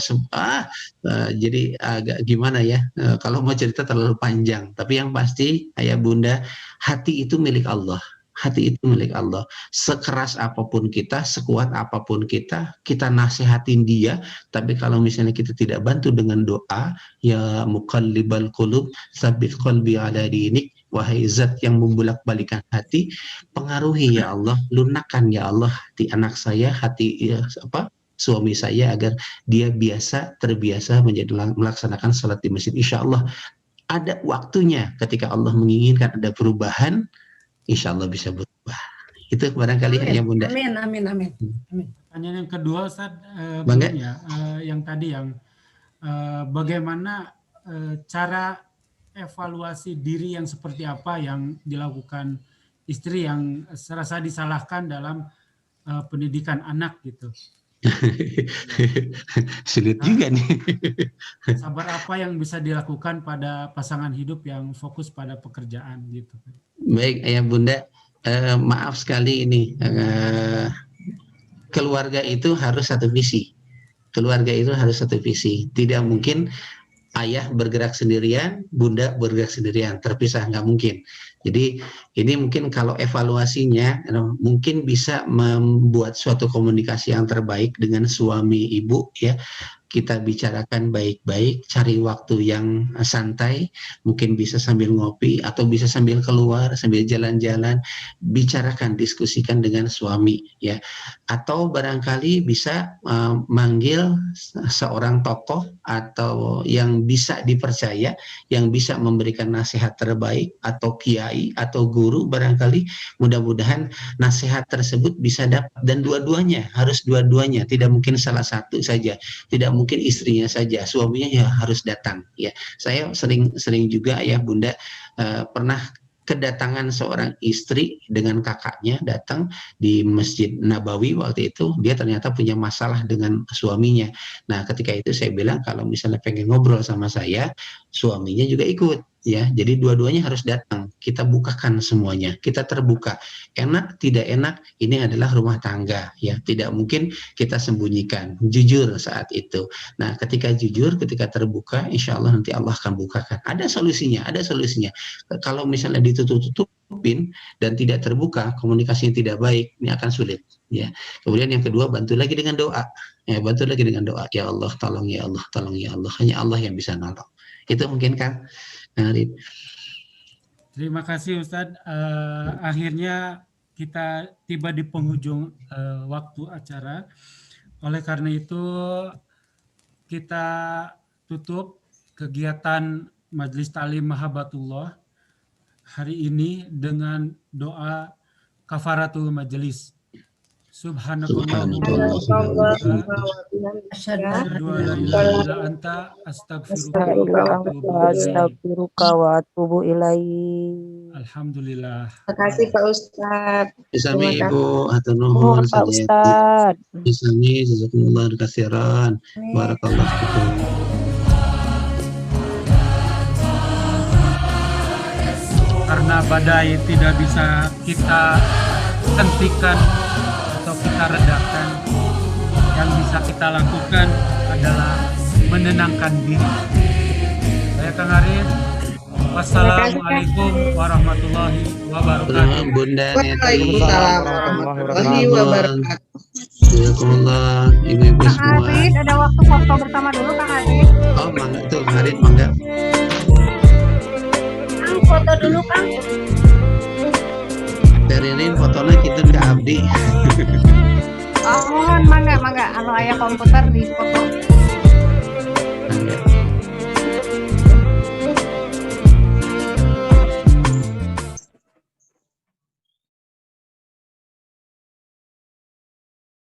jadi agak gimana ya, kalau mau cerita terlalu panjang, tapi yang pasti ayah bunda, hati itu milik Allah. Hati itu milik Allah. Sekeras apapun kita, sekuat apapun kita nasihatin dia, tapi kalau misalnya kita tidak bantu dengan doa, ya muqallibal qulub, tsabbit qalbi ala dinik, wahai zat yang membolak-balikan hati, pengaruhi ya Allah, lunakkan ya Allah hati anak saya, hati suami saya, agar dia terbiasa melaksanakan salat di masjid. Insya Allah ada waktunya ketika Allah menginginkan ada perubahan, insya Allah bisa berubah. Itu barangkali hanya bunda. Amin. Pertanyaan yang kedua Ustaz, yang tadi bagaimana cara evaluasi diri yang seperti apa yang dilakukan istri yang serasa disalahkan dalam pendidikan anak gitu. Sulit juga nih. Sabar apa yang bisa dilakukan pada pasangan hidup yang fokus pada pekerjaan gitu. Baik ayah bunda, maaf sekali ini, keluarga itu harus satu visi. Keluarga itu harus satu visi. Tidak mungkin ayah bergerak sendirian, bunda bergerak sendirian, terpisah, nggak mungkin. Jadi ini mungkin kalau evaluasinya mungkin bisa membuat suatu komunikasi yang terbaik dengan suami ibu ya. kita bicarakan baik-baik, cari waktu yang santai, mungkin bisa sambil ngopi atau bisa sambil keluar, sambil jalan-jalan, bicarakan, diskusikan dengan suami ya. Atau barangkali bisa manggil seorang tokoh atau yang bisa dipercaya, yang bisa memberikan nasihat terbaik, atau kiai atau guru barangkali. Mudah-mudahan nasihat tersebut bisa dapat, dan dua-duanya, harus dua-duanya, tidak mungkin salah satu saja, tidak mungkin istrinya saja, suaminya ya harus datang ya. Saya sering juga ya Bunda pernah kedatangan seorang istri dengan kakaknya datang di Masjid Nabawi waktu itu, dia ternyata punya masalah dengan suaminya. Nah, ketika itu saya bilang kalau misalnya pengen ngobrol sama saya, suaminya juga ikut ya. Jadi dua-duanya harus datang. Kita bukakan semuanya, kita terbuka. Enak tidak enak, ini adalah rumah tangga ya. Tidak mungkin kita sembunyikan, jujur saat itu. Nah, ketika jujur, ketika terbuka, insya Allah nanti Allah akan bukakan. Ada solusinya, ada solusinya. Kalau misalnya ditutup-tutupin dan tidak terbuka, komunikasinya tidak baik, ini akan sulit ya. Kemudian yang kedua, bantu lagi dengan doa ya, bantu lagi dengan doa. Ya Allah, tolong ya Allah, tolong ya Allah, hanya Allah yang bisa nolong. Itu mungkin kan. Terima kasih Ustadz. Akhirnya kita tiba di penghujung waktu acara. Oleh karena itu kita tutup kegiatan Majelis Ta'lim Mahabbatullah hari ini dengan doa kafaratul majelis. Subhanakallahumma wa bihamdika asyhadu an la ilaha illa anta astaghfiruka wa atubu ilaik. Alhamdulillah. Terima kasih Pak Ustadz. Isami Ibu, hatur nuhun Pak Ustadz. Isami jazakumullah khairan. Barakallahu fikum. Karena badai tidak bisa kita hentikan atau kita redakan, yang bisa kita lakukan adalah menenangkan diri. Saya Kang Arif, wassalamualaikum warahmatullahi wabarakatuh. Bunda Waalaikumsalam warahmatullahi wabarakatuh. Jazakumullah ibu-ibu semua. Kang Arif, ada waktu foto bersama dulu Kang Arif. Oh, mangga tuh Kang Arif, mangga. Kang, foto dulu Kang. Teririn fotonya kita ke abdi. Oh, mohon mangga anu aya komputer di foto.